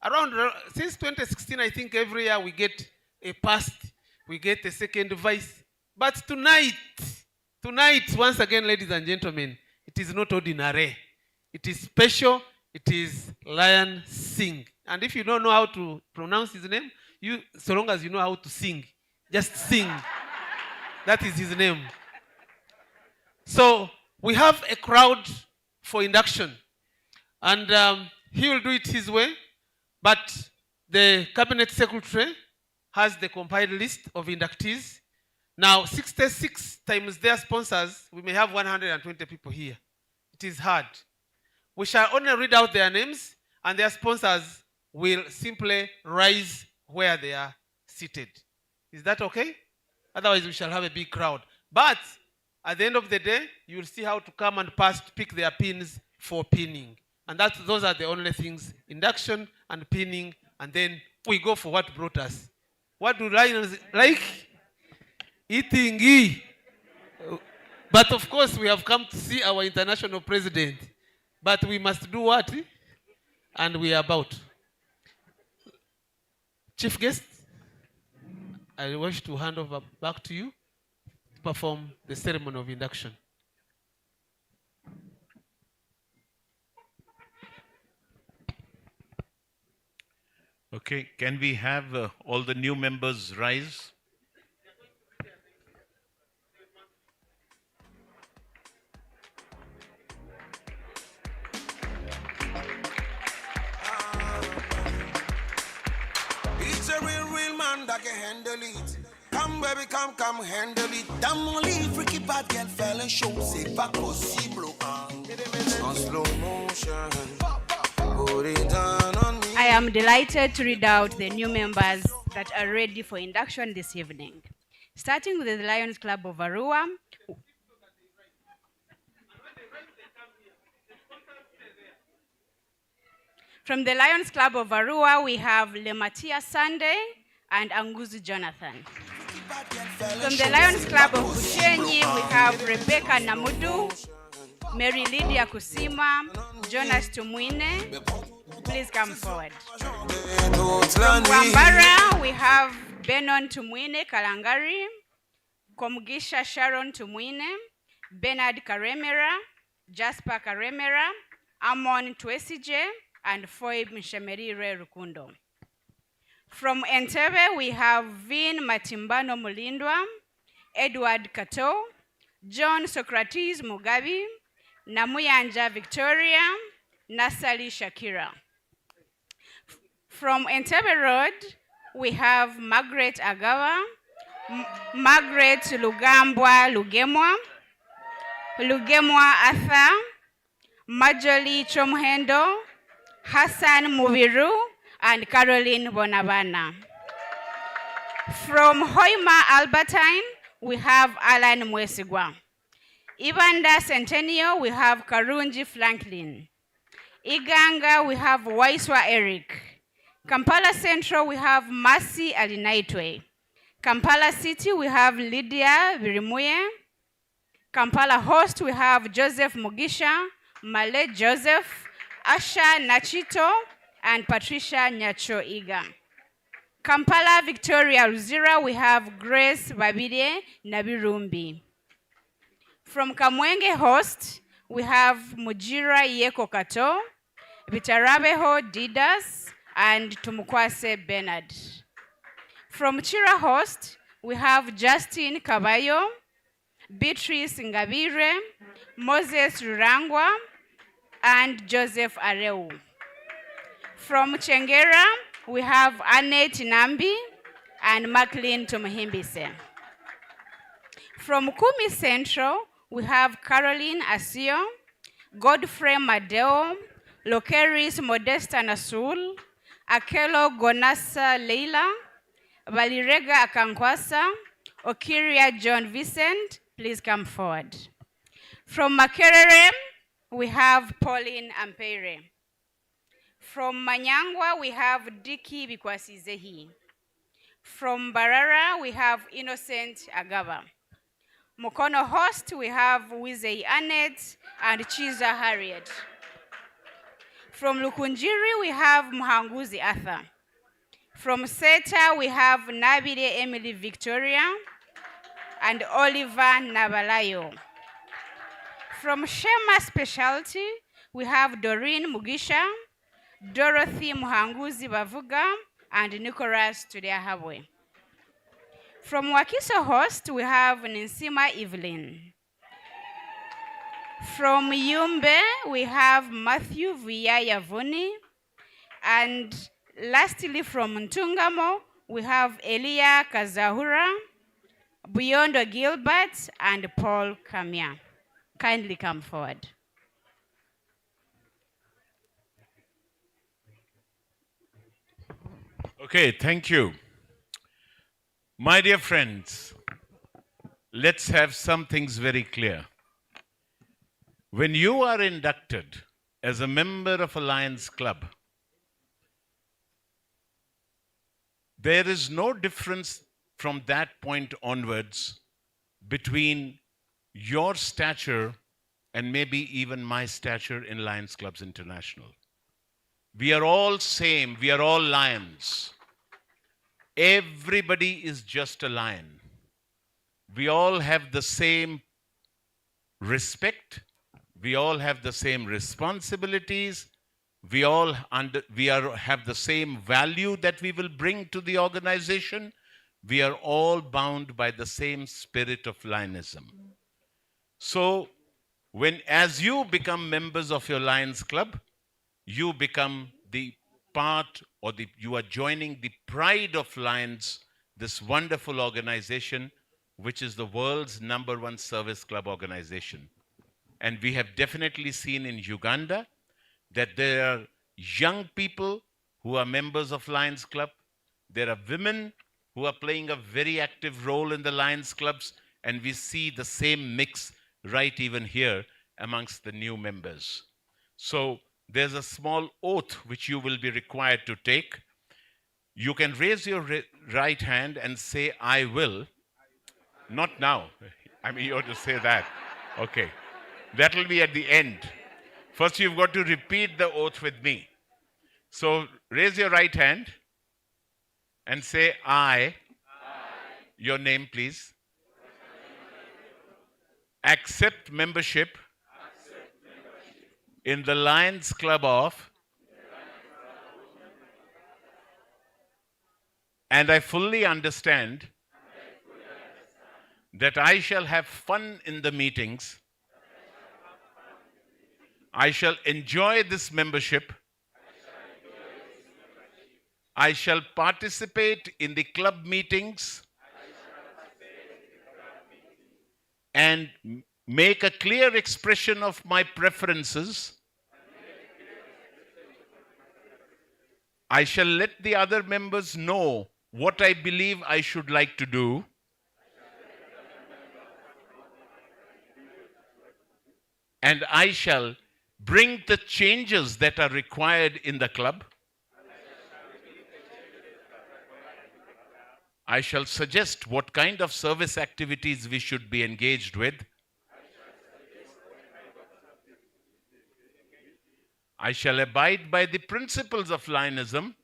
Speaker 1: Around, since 2016, I think every year we get a past, we get a second vice. But tonight, once again, ladies and gentlemen, it is not ordinary. It is special. It is Lion Singh. And if you don't know how to pronounce his name, so long as you know how to sing, just sing. That is his name. So we have a crowd for induction. And he will do it his way. But the cabinet secretary has the compiled list of inductees. Now, 66 times their sponsors, we may have 120 people here. It is hard. We shall only read out their names, and their sponsors will simply rise where they are seated. Is that okay? Otherwise, we shall have a big crowd. But at the end of the day, you will see how to come and pass to pick their pins for pinning. And those are the only things, induction and pinning, and then we go for what brought us. What do lions like? Eating. But of course, we have come to see our international president. But we must do what? And we are about. Chief guest, I wish to hand over back to you to perform the ceremony of induction.
Speaker 10: Okay, can we have all the new members rise?
Speaker 5: It's a real man that can handle it. Come baby, come handle it. Damn only freaky bad girl fell and show. C'est pas possible. En slow motion. Put it down on me.
Speaker 2: I am delighted to read out the new members that are ready for induction this evening. Starting with the Lions Club of Arua. From the Lions Club of Arua, we have Lematia Sunday and Anguzi Jonathan. From the Lions Club of Bushenyi, we have Rebecca Namudu, Mary Lydia Kusima, Jonas Tumwine. Please come forward. From Wambara, we have Benon Tumwine Kalangari, Komgisha Sharon Tumwine, Bernard Karemera, Jasper Karemera, Amon Twesije, and Foy Mshemerire Rukundo. From Entebbe, we have Vin Matimbano Mulindwa, Edward Kato, John Socrates Mugabi, Namuyanja Victoria, Nasali Shakira. From Entebbe Road, we have Margaret Agawa, Margaret Lugambwa Lugemwa, Lugemwa Arthur, Marjorie Chomhendo, Hassan Mubiru, and Caroline Bonavana. From Hoima Albertine, we have Alan Mwesigwa. Ibanda Centennial, we have Karunji Franklin. Iganga, we have Waiswa Eric. Kampala Central, we have Mercy Alinaitwe. Kampala City, we have Lydia Virimuye. Kampala Host, we have Joseph Mugisha, Male Joseph, Asha Nachito, and Patricia Nyacho Iga. Kampala Victoria Ruzira, we have Grace Babide Nabirumbi. From Kamwenge Host, we have Mujira Yeko Kato, Vitarabeho Didas, and Tumukwase Bernard. From Chira Host, we have Justin Kabayo, Beatrice Ngabire, Moses Rurangwa, and Joseph Areu.
Speaker 11: From Chengera, we have Annette Nambi and Maclean Tumuhimbise. From Kumi Central, we have Caroline Asio, Godfrey Madeo, Lokeris Modesta Nasul, Akelo Gonasa Leila, Valirega Akankwasa, Okiria John Vincent, please come forward. From Makerere, we have Pauline Ampere. From Manyangwa, we have Diki Bikwasizehi. From Barara, we have Innocent Agaba. Mukono host, we have Wizei Annette and Chiza Harriet. From Lukunjiri, we have Muhanguzi Arthur. From Seta, we have Nabide Emily Victoria and Oliver Nabalayo. From Shema Specialty, we have Doreen Mugisha, Dorothy Muhanguzi Bavuga, and Nicholas Tudeahabwe. From Wakiso Host, we have Ninsima Evelyn. From Yumbe, we have Matthew Viyayavuni. And lastly, from Ntungamo, we have Elia Kazahura, Buyondo Gilbert, and Paul Kamia. Kindly come forward.
Speaker 10: Okay, thank you. My dear friends, let's have some things very clear. When you are inducted as a member of a Lions Club, there is no difference from that point onwards between your stature and maybe even my stature in Lions Clubs International. We are all same, we are all lions. Everybody is just a lion. We all have the same respect, we all have the same responsibilities, we all have the same value that we will bring to the organization. We are all bound by the same spirit of lionism. So, as you become members of your Lions Club, you become the part, or you are joining the pride of Lions, this wonderful organization, which is the world's #1 service club organization. And we have definitely seen in Uganda that there are young people who are members of Lions Club. There are women who are playing a very active role in the Lions Clubs, and we see the same mix right even here amongst the new members. So there's a small oath which you will be required to take. You can raise your right hand and say, I will. Not now. I mean, you have to say that. Okay. That will be at the end. First, you've got to repeat the oath with me. So raise your right hand and say, I. Your name, please. Accept membership in the Lions Club of, and I fully understand that I shall have fun in the meetings. I shall enjoy this membership. I shall participate in the club meetings and make a clear expression of my preferences. I shall let the other members know what I believe I should like to do. And I shall bring the changes that are required in the club. I shall suggest what kind of service activities we should be engaged with. I shall abide by the principles of Lionism.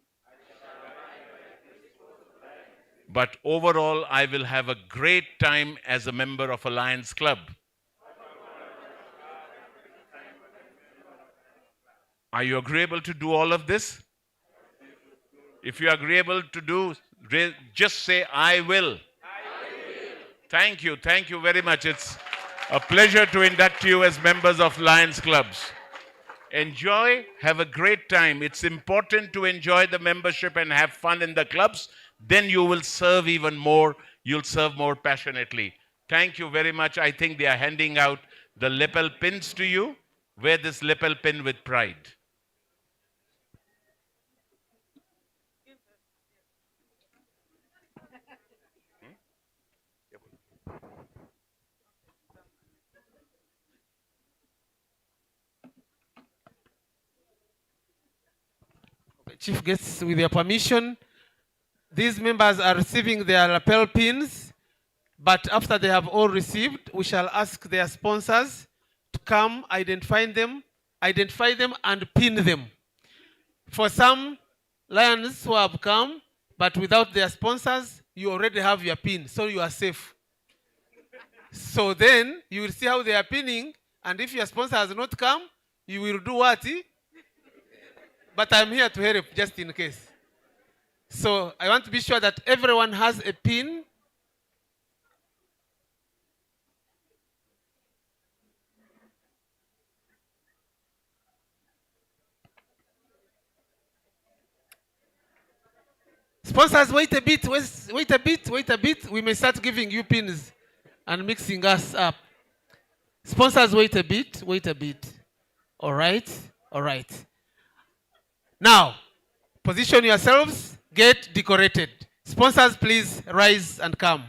Speaker 10: But overall, I will have a great time as a member of a Lions Club. Are you agreeable to do all of this? If you are agreeable to do, just say, I will. I will. Thank you very much. It's a pleasure to induct you as members of Lions Clubs. Enjoy, have a great time. It's important to enjoy the membership and have fun in the clubs. Then you will serve even more. You'll serve more passionately. Thank you very much. I think they are handing out the lapel pins to you. Wear this lapel pin with pride.
Speaker 1: Chief guests, with your permission, these members are receiving their lapel pins, but after they have all received, we shall ask their sponsors to come, identify them and pin them. For some lions who have come, but without their sponsors, you already have your pin, so you are safe. So then, you will see how they are pinning, and if your sponsor has not come, you will do what? But I'm here to help just in case. So I want to be sure that everyone has a pin. Sponsors, wait a bit, wait a bit. We may start giving you pins and mixing us up. Sponsors, wait a bit. All right. Now, position yourselves, get decorated. Sponsors, please rise and come.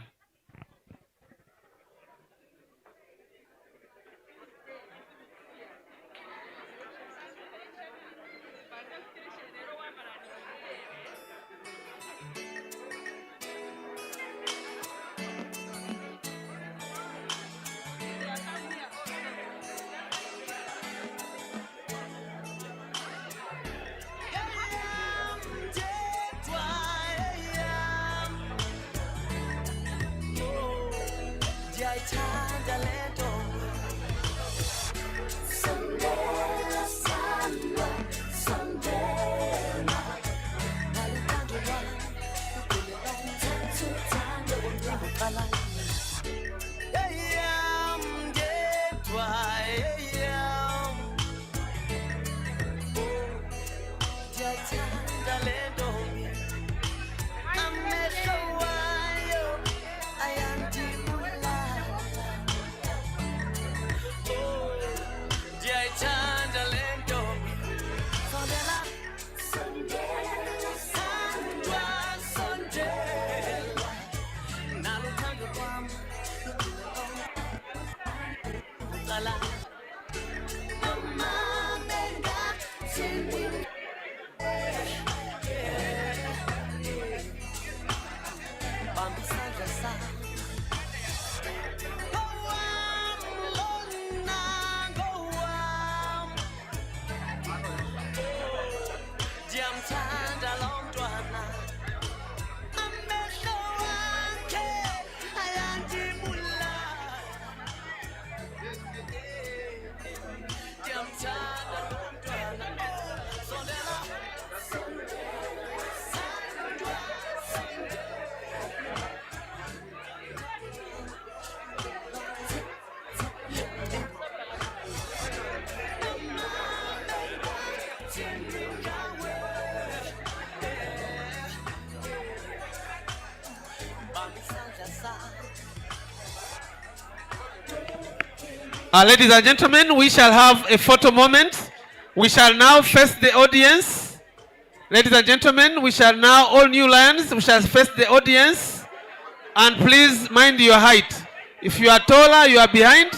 Speaker 1: Ladies and gentlemen, we shall have a photo moment. We shall now face the audience. Ladies and gentlemen, we shall now, all new lions, we shall face the audience. And please mind your height. If you are taller, you are behind.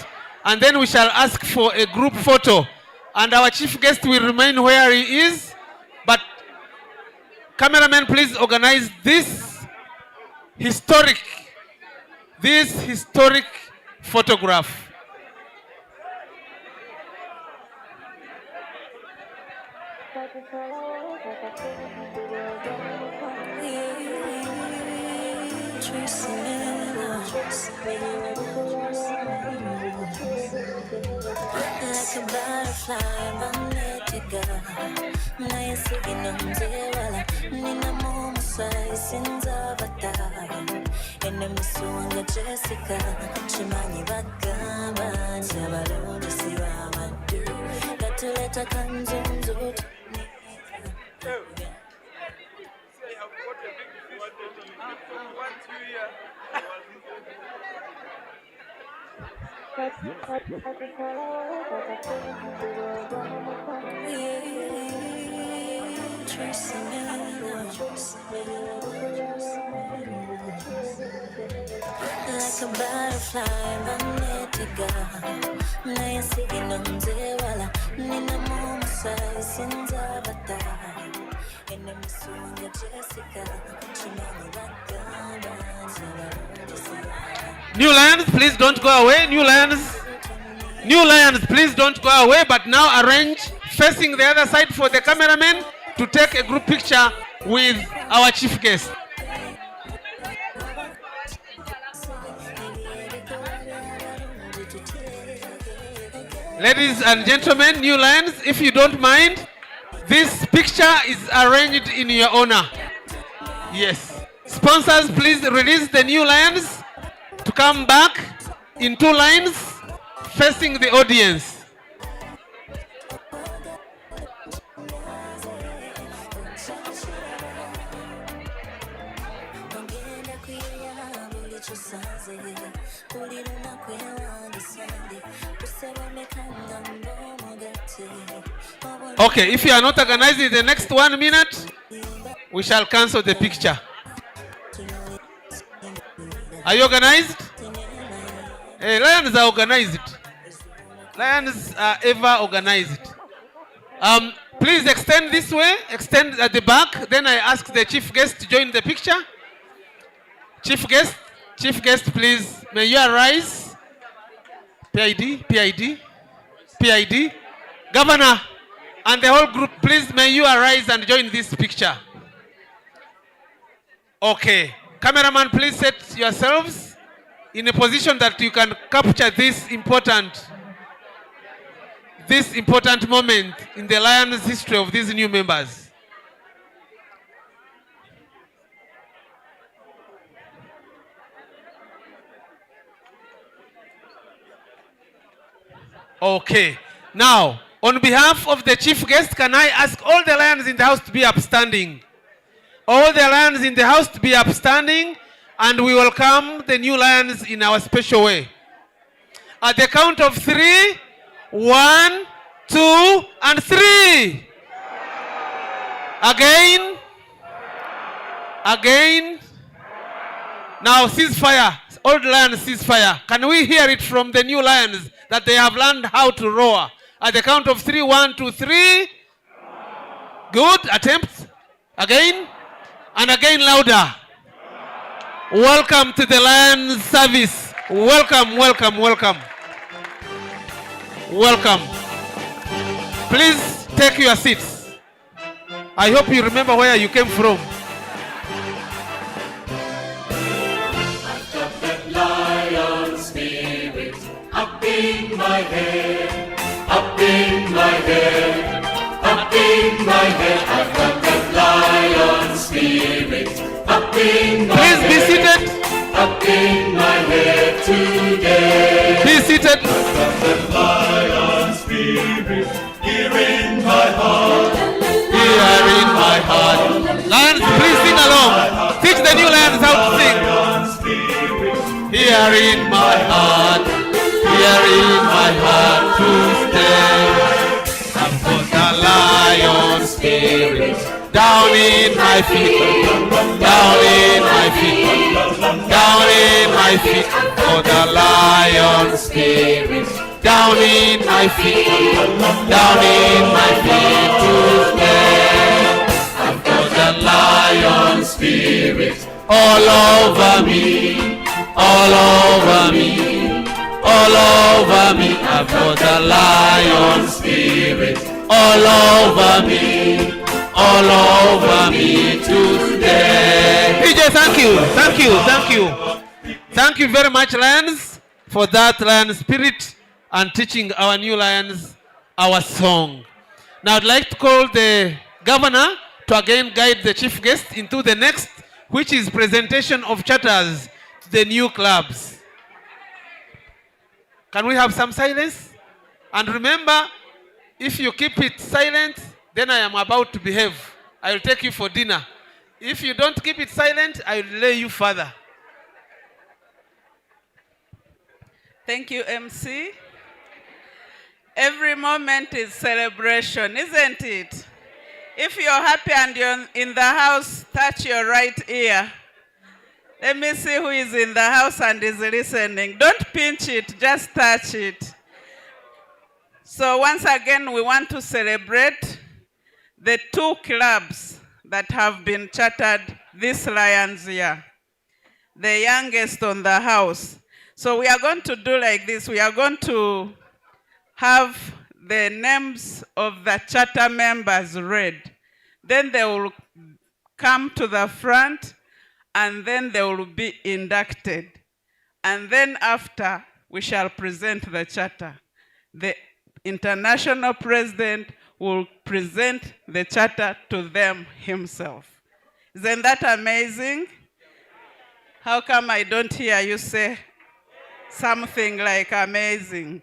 Speaker 1: And then we shall ask for a group photo. And our chief guest will remain where he is. But cameraman, please organize this historic photograph.
Speaker 3: Like a butterfly, magnetic. Maya singing on Dewala, Nina Momusa, Sinzavata, and I'm Suanga Jessica, Chimani Bagama, Sabalona Sirama, tuleta kanzunzu. Like a butterfly, magnetic. Naya sigino mzewala, nina mumu size nzavata. Ene misuanga Jessica, chimani rakanda,
Speaker 1: New Lions, please don't go away. New Lions, please don't go away. But now arrange facing the other side for the cameraman to take a group picture with our chief guest. Ladies and gentlemen, New Lions, if you don't mind, this picture is arranged in your honor. Yes. Sponsors, please release the New Lions to come back in 2 lines facing the audience. Okay, if you are not organized in the next 1 minute, we shall cancel the picture. Are you organized? Hey, Lions are organized. Lions are ever organized. Please extend this way, extend at the back. Then I ask the chief guest to join the picture. Chief guest, please, may you arise. PID. Governor and the whole group, please, may you arise and join this picture. Okay. Cameraman, please set yourselves in a position that you can capture this important moment in the Lions' history of these new members. Okay. Now, on behalf of the chief guest, can I ask all the Lions in the house to be upstanding? All the Lions in the house to be upstanding, and we welcome the new Lions in our special way. At the count of 3, 1, 2, and 3. Again. Now ceasefire. Old Lions, ceasefire. Can we hear it from the new Lions that they have learned how to roar? At the count of 3, 1, 2, 3. Good. Attempt. Again. And again louder. Welcome to the Lions service. Welcome. Please take your seats. I hope you remember where you came from.
Speaker 12: I've got that lion spirit up in my head, up in my head, up in my head. I've got that lion spirit up in my head.
Speaker 1: Please be seated.
Speaker 12: Up in my head today.
Speaker 1: Be seated.
Speaker 12: I've got that lion spirit here in my heart.
Speaker 1: Here in my heart. Lions, please sing along. Teach the new Lions how to sing. Here in my heart. Here in my heart to stay. I've got the lion spirit down in my feet. Down in my feet. Down in my feet. For the lion spirit down in my feet. Down in my feet to stay. I've got the lion spirit all over me. All over me. All over me. I've got the lion spirit all over me. All over me today. PJ, thank you. Thank you very much, Lions, for that lion spirit and teaching our new Lions our song. Now I'd like to call the governor to again guide the chief guest into the next, which is presentation of charters to the new clubs. Can we have some silence? And remember, If you keep it silent, then I am about to behave. I will take you for dinner. If you don't keep it silent, I will lay you further.
Speaker 4: Thank you, MC. Every moment is celebration, isn't it? If you're happy and you're in the house, touch your right ear. Let me see who is in the house and is listening. Don't pinch it, just touch it. So once again, we want to celebrate the 2 clubs that have been chartered this Lions year, the youngest on the house. So we are going to do like this. We are going to have the names of the charter members read. Then they will come to the front and then they will be inducted. And then after, we shall present the charter. The International President will present the charter to them himself. Isn't that amazing? How come I don't hear you say something like amazing?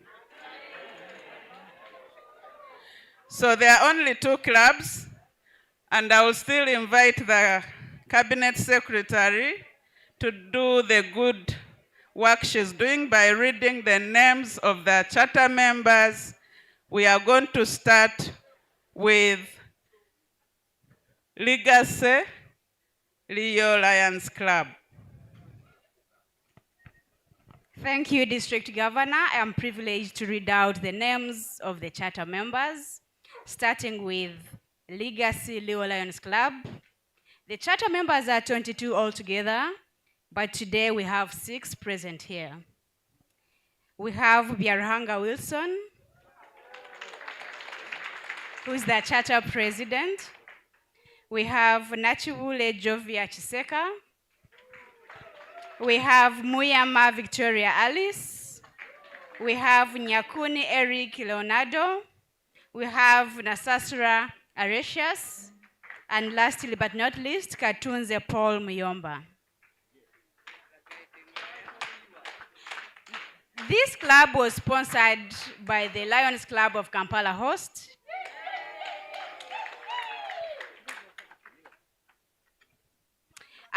Speaker 4: So there are only 2 clubs, and I will still invite the Cabinet Secretary to do the good work she's doing by reading the names of the charter members. We are going to start with Legacy Leo Lions Club.
Speaker 11: Thank you, District Governor. I am privileged to read out the names of the charter members, starting with Legacy Leo Lions Club. The charter members are 22 altogether, but today we have 6 present here. We have Biarhanga Wilson, who is the charter president. We have Nachibule Jovia Chiseka. We have Muyama Victoria Alice. We have Nyakuni Eric Leonardo. We have Nasasura Aresius. And lastly but not least, Katunze Paul Muyomba. This club was sponsored by the Lions Club of Kampala Host.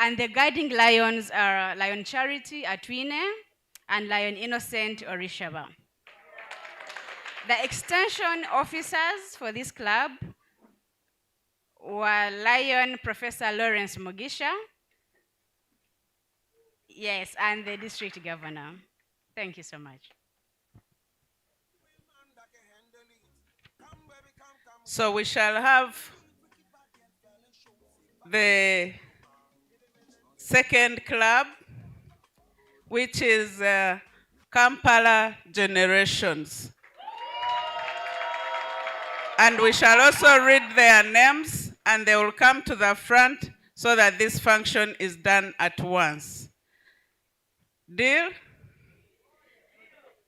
Speaker 11: And the guiding lions are Lion Charity Atwine and Lion Innocent Orishaba. The extension officers for this club were Lion Professor Lawrence Mugisha, yes, and the district governor. Thank you so much.
Speaker 4: So we shall have the second club, which is Kampala Generations. And we shall also read their names, and they will come to the front so that this function is done at once. Deal?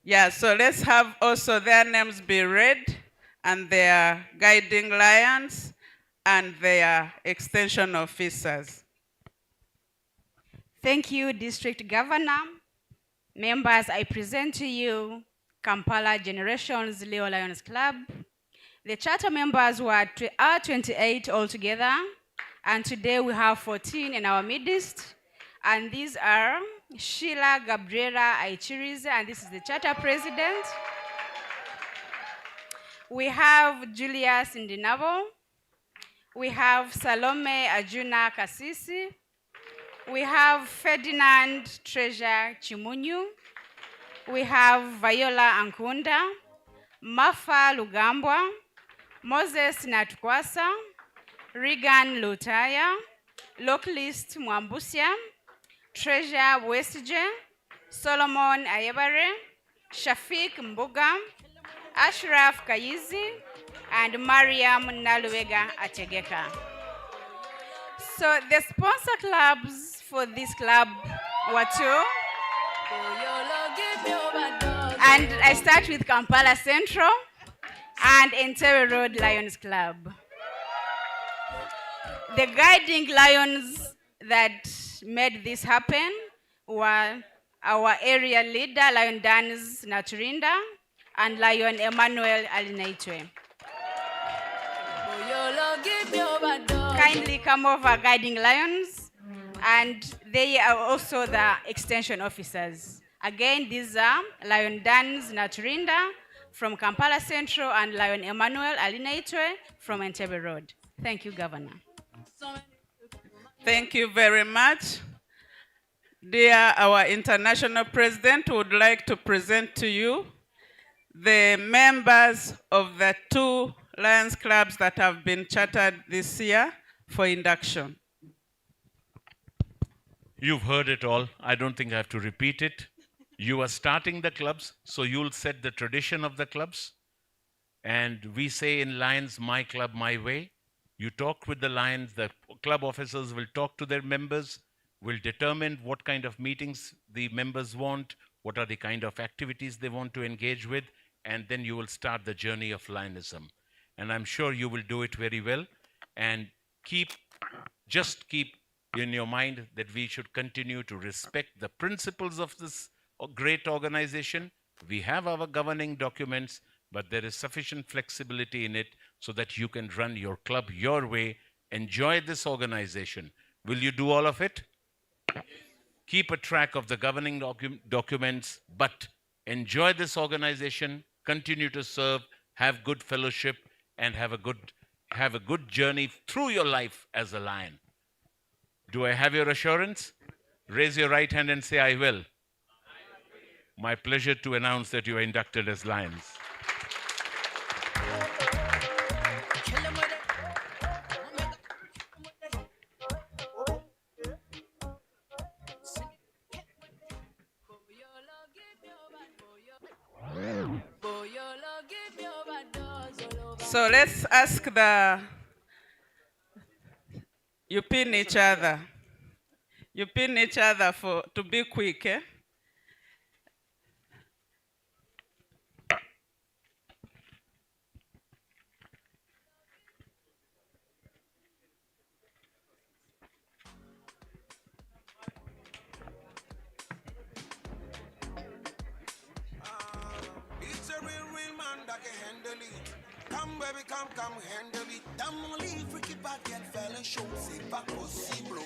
Speaker 4: Yeah, so let's have also their names be read, and their guiding lions, and their extension officers.
Speaker 11: Thank you, District Governor. Members, I present to you Kampala Generations Leo Lions Club. The charter members are 28 altogether, and today we have 14 in our midst. And these are Sheila Gabriela Aichirize, and this is the charter president. We have Julius Ndinabo. We have Salome Ajuna Kasisi. We have Ferdinand Treasure Chimunyu. We have Viola Ankunda, Mafa Lugambwa, Moses Natukwasa, Regan Lutaya, Locklist Mwambusia, Treasure Westje, Solomon Ayebare, Shafiq Mbuga, Ashraf Kayizi, and Mariam Naluega Ategeka. So the sponsor clubs for this club were 2. And I start with Kampala Central and Entebbe Road Lions Club. The guiding lions that made this happen were our area leader, Lion Danis Naturinda, and Lion Emmanuel Alinaitwe. Kindly come over, Guiding Lions, and they are also the extension officers. Again, these are Lion Dan's Naturinda from Kampala Central and Lion Emmanuel Alinaitwe from Entebbe Road. Thank you, Governor.
Speaker 4: Thank you very much. Dear our International President, would like to present to you the members of the 2 Lions clubs that have been chartered this year for induction.
Speaker 10: You've heard it all. I don't think I have to repeat it. You are starting the clubs, so you'll set the tradition of the clubs. And we say in Lions, my club, my way. You talk with the Lions, the club officers will talk to their members, will determine what kind of meetings the members want, what are the kind of activities they want to engage with, and then you will start the journey of Lionism. And I'm sure you will do it very well. And just keep in your mind that we should continue to respect the principles of this great organization. We have our governing documents, but there is sufficient flexibility in it so that you can run your club your way, enjoy this organization. Will you do all of it? Keep a track of the governing documents, but enjoy this organization, continue to serve, have good fellowship, and have a good journey through your life as a Lion. Do I have your assurance? Raise your right hand and say, I will. My pleasure to announce that you are inducted as Lions.
Speaker 4: So let's ask you pin each other. You pin each other to be quick, eh?
Speaker 5: It's a real man that can handle it. Come baby, come handle it. Damn only freaky bad girl fell and show. C'est pas possible,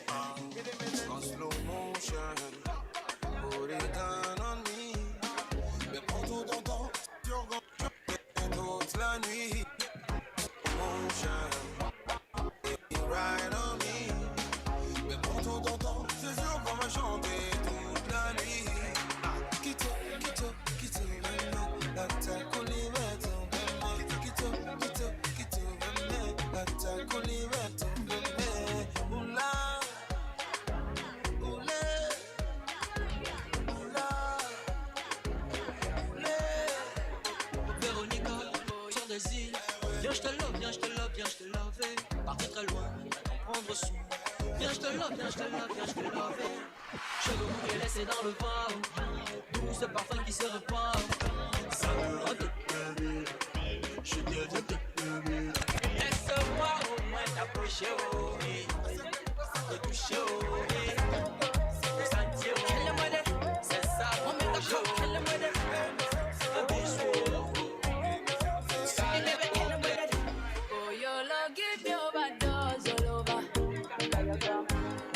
Speaker 5: en slow motion. Put it down on me. Mais prends tout ton temps. Toute la nuit. Motion. Ride on me. Mais prends tout ton temps. C'est sûr qu'on va chanter toute la nuit. Quitte, maintenant. La taille qu'on y met.
Speaker 13: Viens, je te love, viens, je te love, viens, je te love. Partir très loin, t'en prendre soin. Viens, je te love, viens, je te love, viens, je te love. Cheveux bouclés laissés dans le vent. Tout ce parfum qui se repart. Ça me rend bébé. Je deviens bébé. Laisse-moi au moins t'approcher, oh oui. Te toucher, oh oui. Te sentir, oh oui. C'est ça, oh oui. Un bisou, oh oui.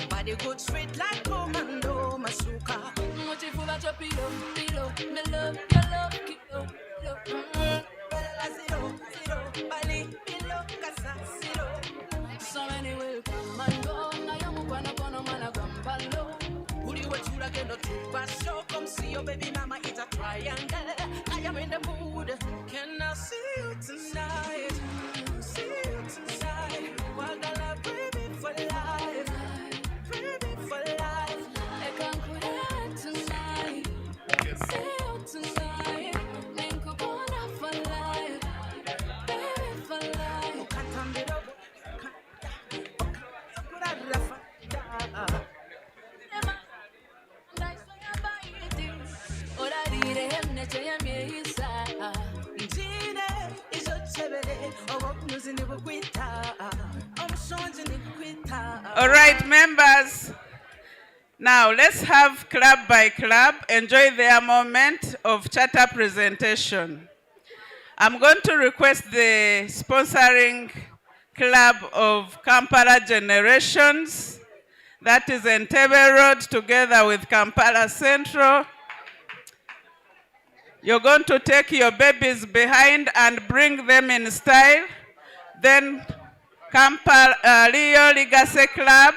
Speaker 13: Body good sweet like commando masuka. Motifu va cho pillow, me love, your love, kilo. Bella zero, bali, pillow, casa, zero. So many will come and go. Na yamu kwana kono mana gambalo. Uri wachura kendo tuba show. Come see your baby mama, it's a triangle. I am in the mood. Can I see you tonight? See you tonight. Wagala baby for life. Baby for life. I can't put it tonight. See you tonight. Menko bona for life. Baby for life.
Speaker 4: All right, members. Now let's have club by club enjoy their moment of charter presentation. I'm going to request the sponsoring Club of Kampala Generations. That is Entebbe Road together with Kampala Central. You're going to take your babies behind and bring them in style. Then Kampala Rio Legacy Club,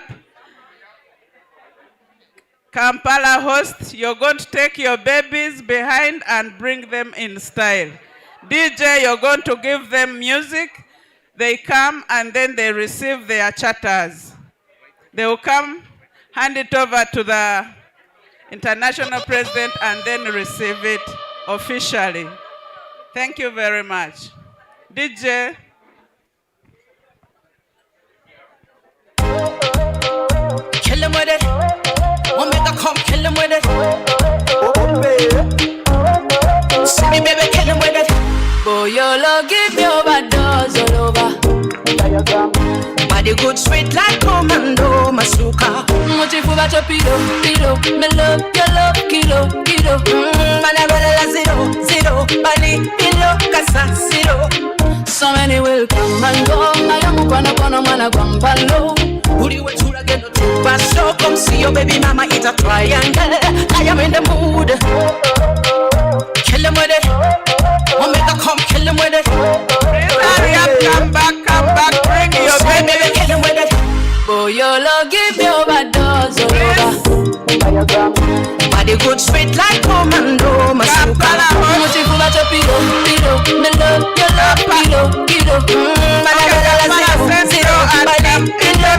Speaker 4: Kampala host, you're going to take your babies behind and bring them in style. DJ, you're going to give them music. They come and then they receive their chatters. They will come, hand it over to the International President and then receive it officially. Thank you very much. DJ.
Speaker 13: Kill him with it. One make a come, kill him with it. See me, baby, kill him with it. Boy, your love give me overdose all over. Body good, sweet like commando, masuka. Motifuba to pilo, me love your love, kilo. Mana la zero, bali pilo, kasa zero. So many will come and go. I am gonna mana guambalo. Uri we chura get no tuba. So come see your baby mama, it's a triangle. I am in the mood. Kill him with it. Omega come kill him with it.
Speaker 4: Hurry up, come back, bring your baby.
Speaker 13: Kill him with it. Boy, your love give me overdose all over. Body good, sweet like commando, masuka. Motifuba to pilo, me love your love, kilo. Mana zero, bali pilo,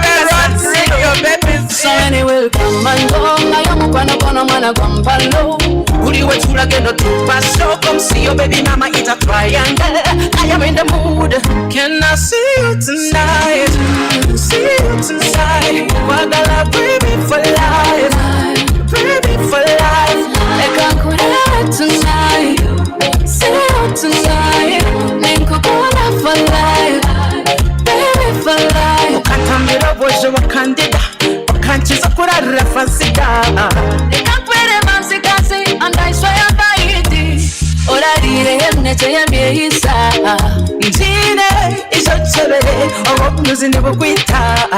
Speaker 13: your babies. So many will come and go. I am gonna mana guambalo. Uri we chula get no tuba. So come see your baby mama, it's a triangle. I am in the mood. Can I see you tonight? See you tonight. Wagala baby for life. Baby for life. Like I could have tonight. See you tonight. Ninkukula for life. Baby for life. Ukatambira bojo wakandida. Wakanchiza kurara fansida. Nikakwere manzikazi. Andaiswa ya baiti. Ola dire neche ya miisa. Njine ishochebere. Omuzi nibukwita.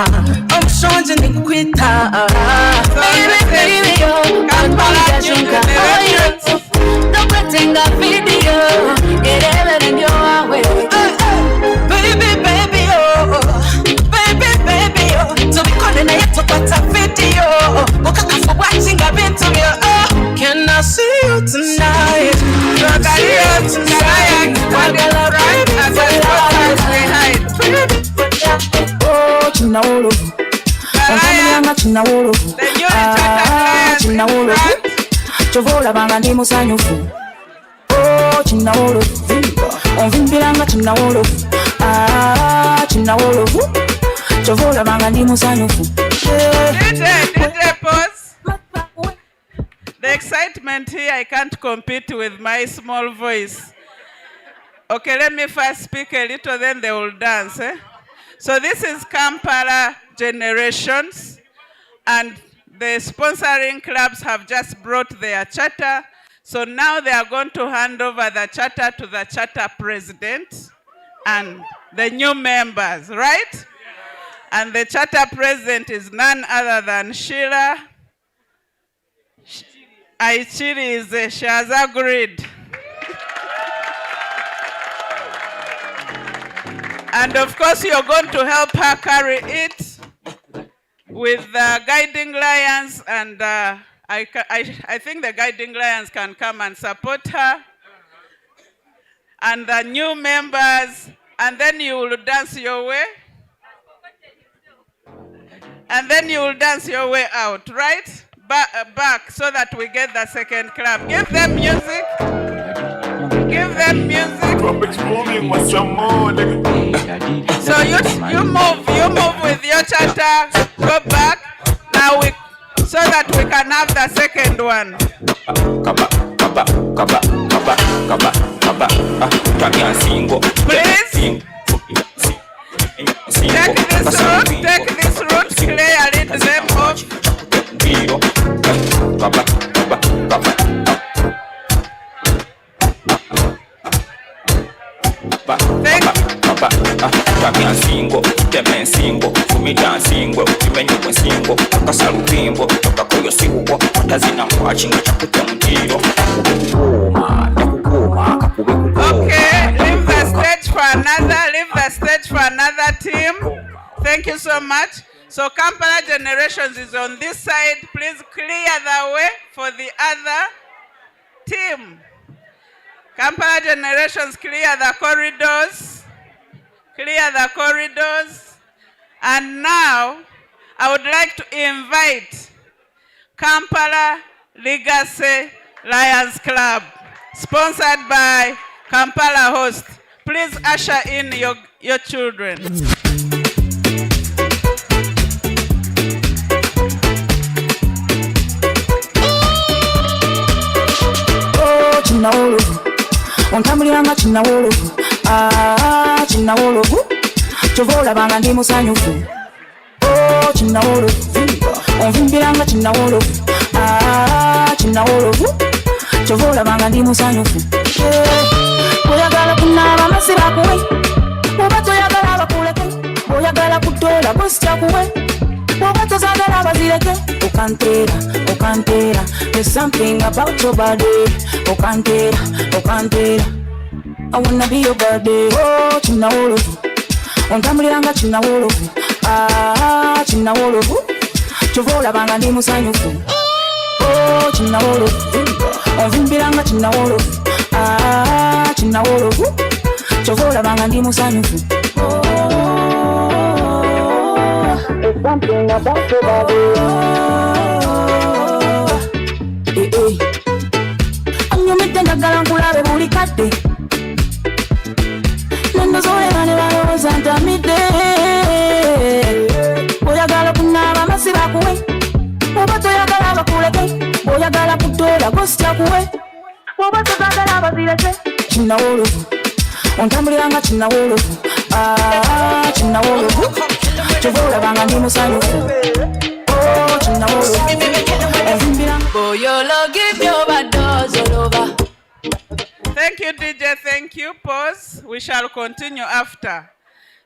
Speaker 13: Omushonje nikukwita. Baby, yo, Kampala Junka. Don't pretend a video. Get everything your way. Baby, yo. Baby, yo. So we calling a to put a video. Okaka for watching a bit to me. Can I see you tonight? Oh, Chinawolo. Chinawolo. Chinawolo. Chovola banga ndi musanyufu. Oh, Chinawolo. Onvimbiranga Chinawolo. Chinawolo. Chovola banga ndi musanyufu.
Speaker 4: DJ, pause. The excitement here, I can't compete with my small voice. Okay, let me first speak a little, then they will dance. So this is Kampala Generations, and the sponsoring clubs have just brought their charter. So now they are going to hand over the charter to the charter president and the new members, right? And the charter president is none other than Sheila. Aichiri she has agreed. And of course, you're going to help her carry it with the guiding lions, and I think the guiding lions can come and support her. And the new members, and then you will dance your way. And then you will dance your way out, right? Back so that we get the second clap. Give them music. Give them music. So you move with your chatter. Go back. Now so that we can have the second one. Please. Take this route, clear it, them off.
Speaker 14: Champion single, temen single, fumita single, kimenyo kwa single, takasala upimbo, toka koyo siwo, watazina mwachinga chakute mtiro.
Speaker 4: Okay, leave the stage for another team. Thank you so much. So Kampala Generations is on this side. Please clear the way for the other team. Kampala Generations, clear the corridors. Clear the corridors. And now, I would like to invite Kampala Legacy Lions Club, sponsored by Kampala Host. Please usher in your children.
Speaker 15: Oh, Chinawolovu, ontambuliranga Chinawolovu, Chinawolovu, chovola banga ndi musanyufu. Oh, Chinawolovu, onvimbiranga Chinawolovu, Chinawolovu, chovola banga ndi musanyufu. Oyagala kunaba masiba kuwe, oba toyagala bakuleke, oyagala kutola bosya kuwe, oba tozagala bazireke. Okantera, there's something about your body. Okantera, I wanna be your body. Oh, Chinawolovu, ontambuliranga Chinawolovu, Chinawolovu, chovola banga ndi musanyufu. Oh, Chinawolovu, onvimbiranga Chinawolovu, Chinawolovu, chovola banga ndi musanyufu. There's something about your body. Anyumidde njagala nkulabe buli kadde, nendozolera ne balowooza ntamidde. Oyagala kunaaba masiba kuwe, oba toyagala bakuleke, oyagala kutola gosya kuwe, oba tozagala bazireke. Chinawolovu, ontambuliranga Chinawolovu, Chinawolovu, chovola banga ndi musanyufu. Oh, Chinawolovu, onvimbiranga.
Speaker 13: Boyolo, give your bad doors all over.
Speaker 4: Thank you, DJ. Thank you. Pause. We shall continue after.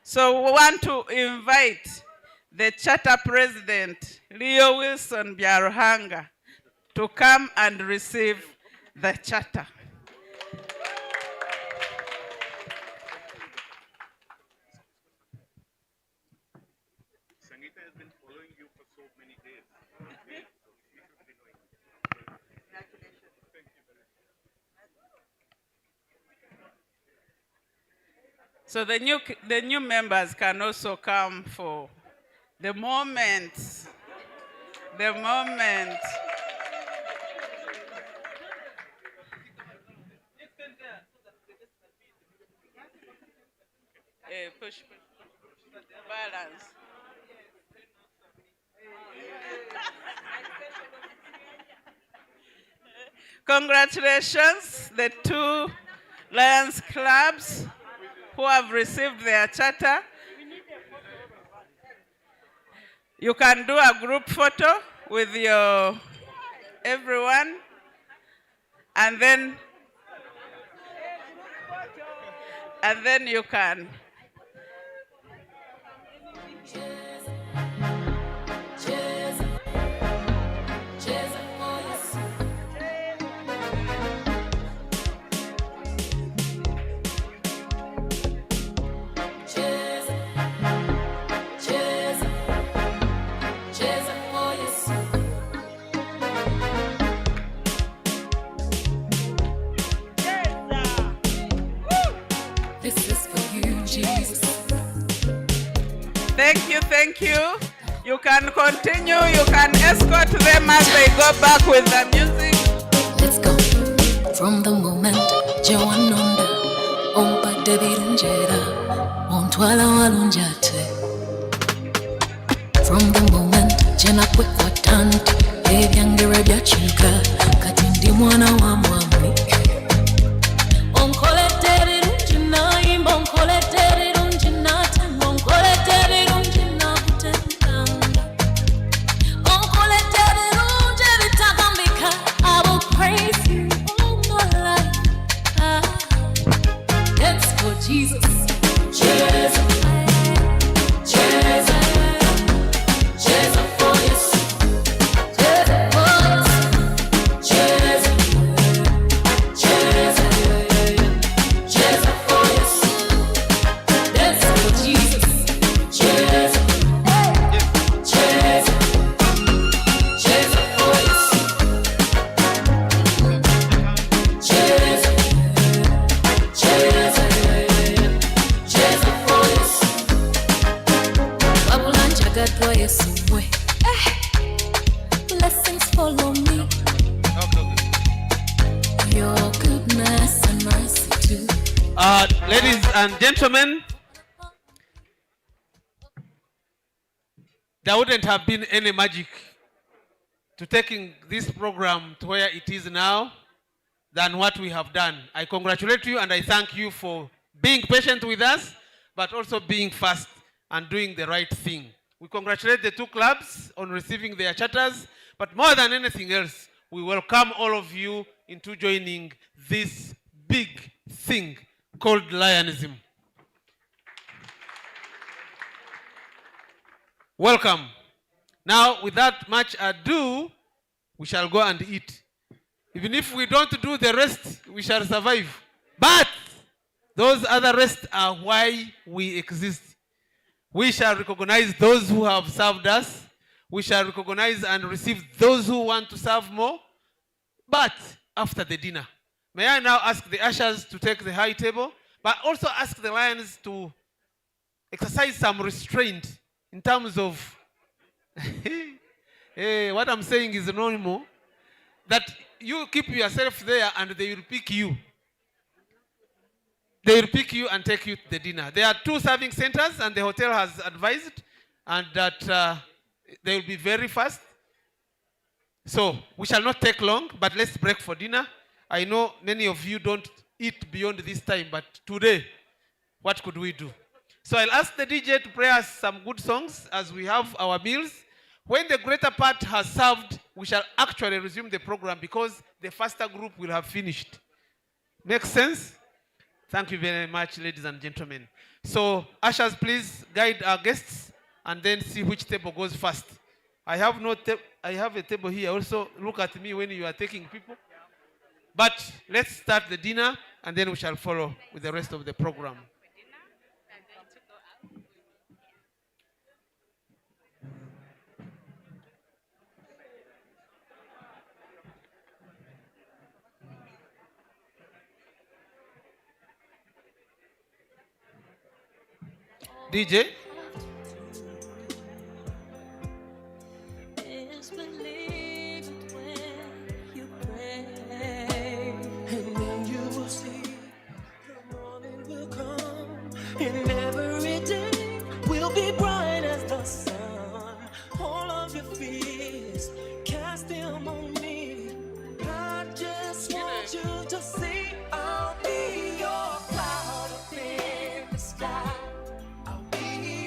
Speaker 4: So we want to invite the charter president, Leo Wilson Byaruhanga, to come and receive the charter. So the new members can also come for the moment. The moment. Push. Balance. Congratulations, the two Lions clubs who have received their charter. You can do a group photo with everyone, and then you can. Thank you. You can continue. You can escort them as they go back with the music.
Speaker 3: Let's go. From the moment Jawanonda Ompa Devirunjera Ontwala Walunjate. From the moment Jena Kwekwatanti Ebyangere Byachika Katindi mwana wa mwami Onkoleteri runjina imba onkoleteri runjina tembo onkoleteri runjina kutendanga onkoleteri runjina takambika I will praise you all my life. Let's go Jesus. Jesus.
Speaker 1: Ladies and gentlemen, there wouldn't have been any magic to taking this program to where it is now than what we have done. I congratulate you and I thank you for being patient with us, but also being fast and doing the right thing. We congratulate the two clubs on receiving their charters, but more than anything else, we welcome all of you into joining this big thing called Lionism. Welcome. Now, without much ado, we shall go and eat. Even if we don't do the rest, we shall survive. But those other rest are why we exist. We shall recognize those who have served us. We shall recognize and receive those who want to serve more. But after the dinner, may I now ask the ushers to take the high table, but also ask the lions to exercise some restraint in terms of what I'm saying is normal, that you keep yourself there and they will pick you. They will pick you and take you to the dinner. There are 2 serving centers and the hotel has advised and that they will be very fast. So we shall not take long, but let's break for dinner. I know many of you don't eat beyond this time, but today, what could we do? So I'll ask the DJ to play us some good songs as we have our meals. When the greater part has served, we shall actually resume the program because the faster group will have finished. Makes sense? Thank you very much, ladies and gentlemen. So, ushers, please guide our guests and then see which table goes first. I have a table here. Also, look at me when you are taking people. But let's start the dinner and then we shall follow with the rest of the program. DJ?
Speaker 12: And every day will be bright as the sun. All of your fears, cast them on me. I just want you to see I'll be your cloud up in the sky. I'll be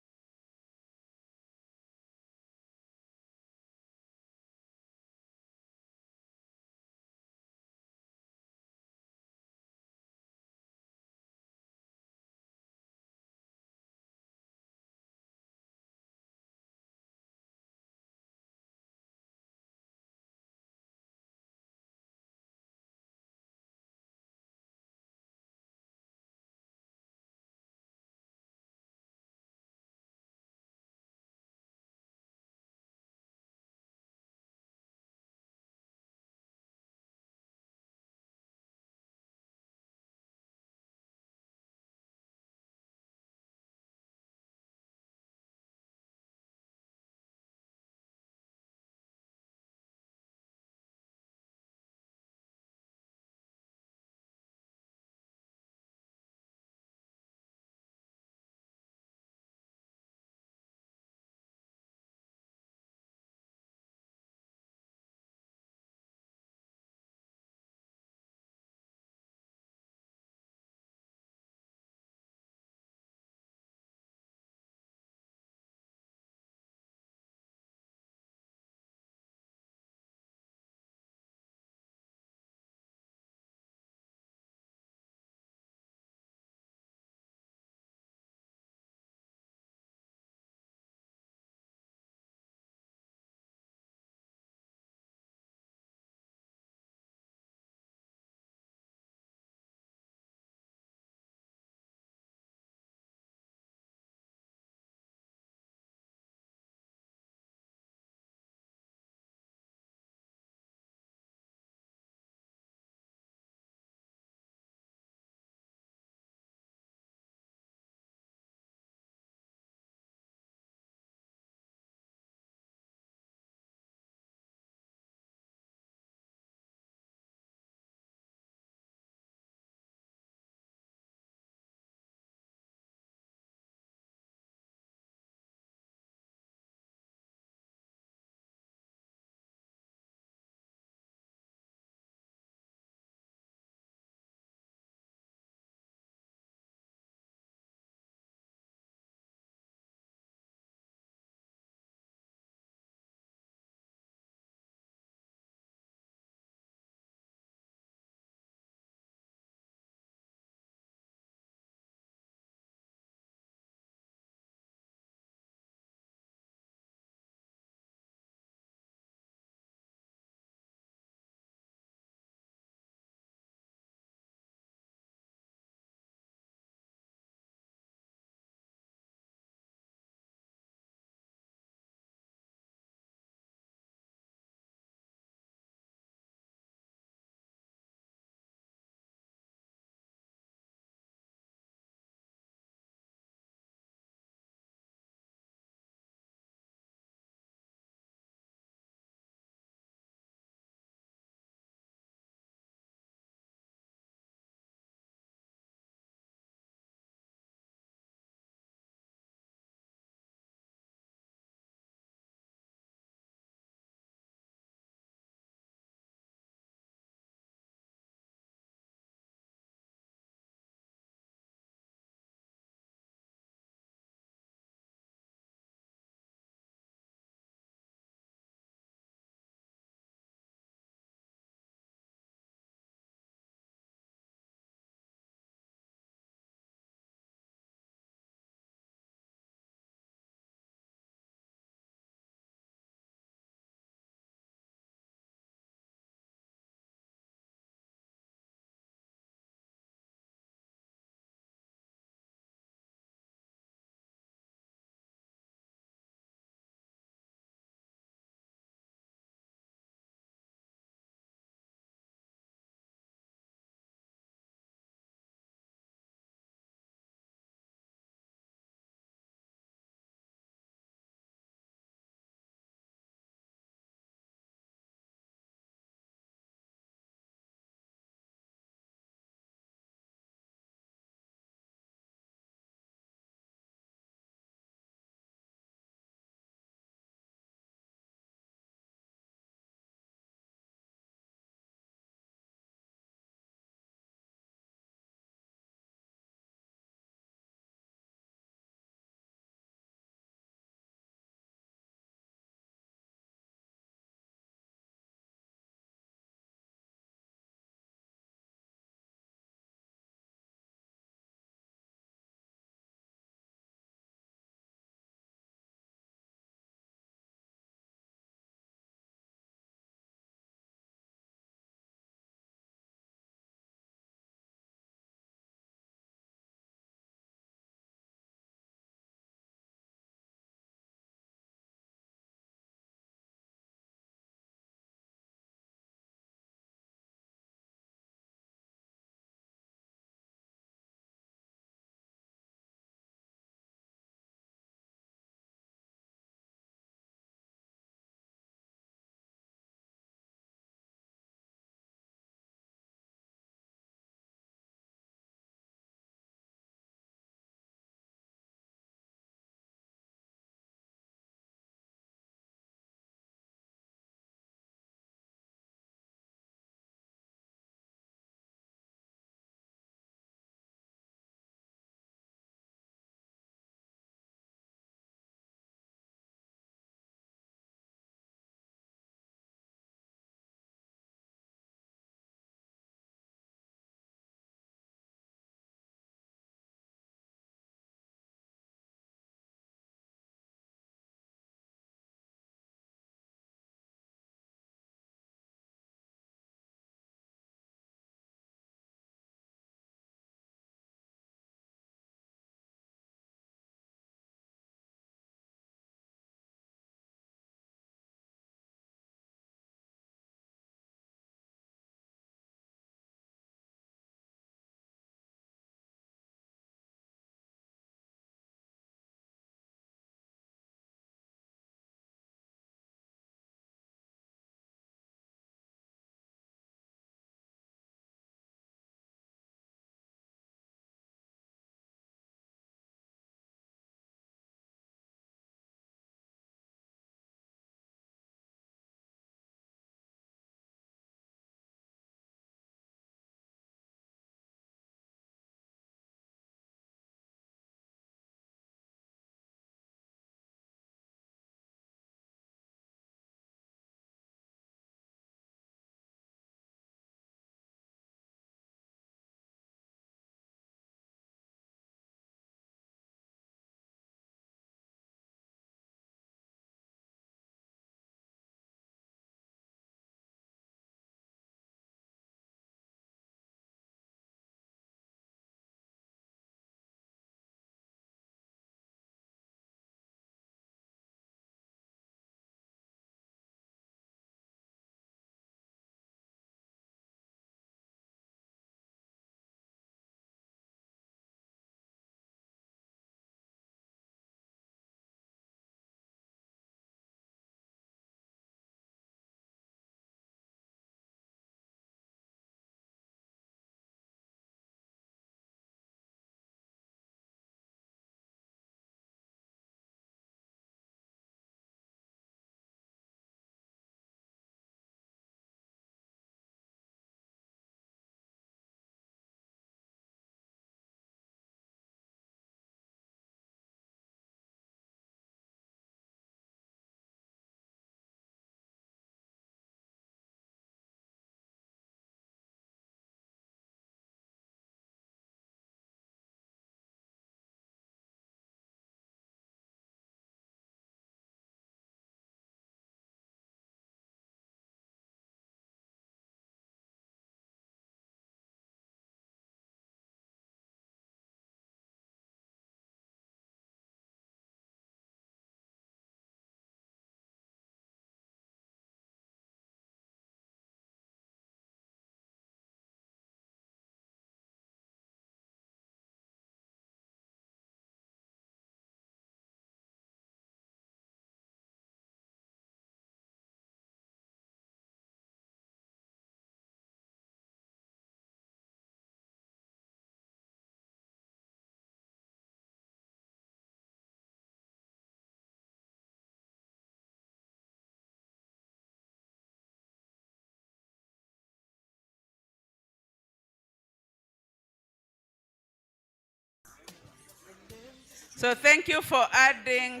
Speaker 4: So thank you for adding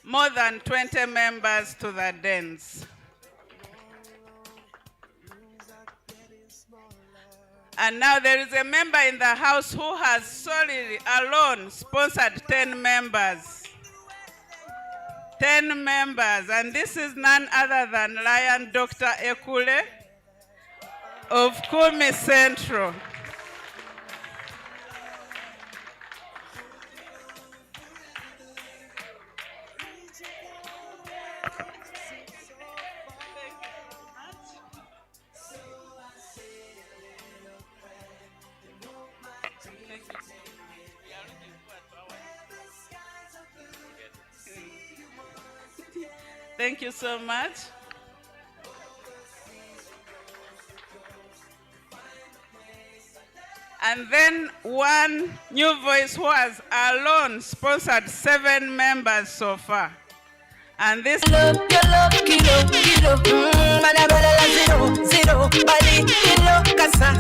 Speaker 4: more than 20 members to the dance. And now there is a member in the house who has solely alone sponsored 10 members. 10 members, and this is none other than Lion Dr. Ekule of Kumi Central. Thank you so much. And then one new voice who has alone sponsored 7 members so far. And this
Speaker 13: love, your love, kilo, kilo. Bala bala la zero, zero. Bali, kilo, kasa.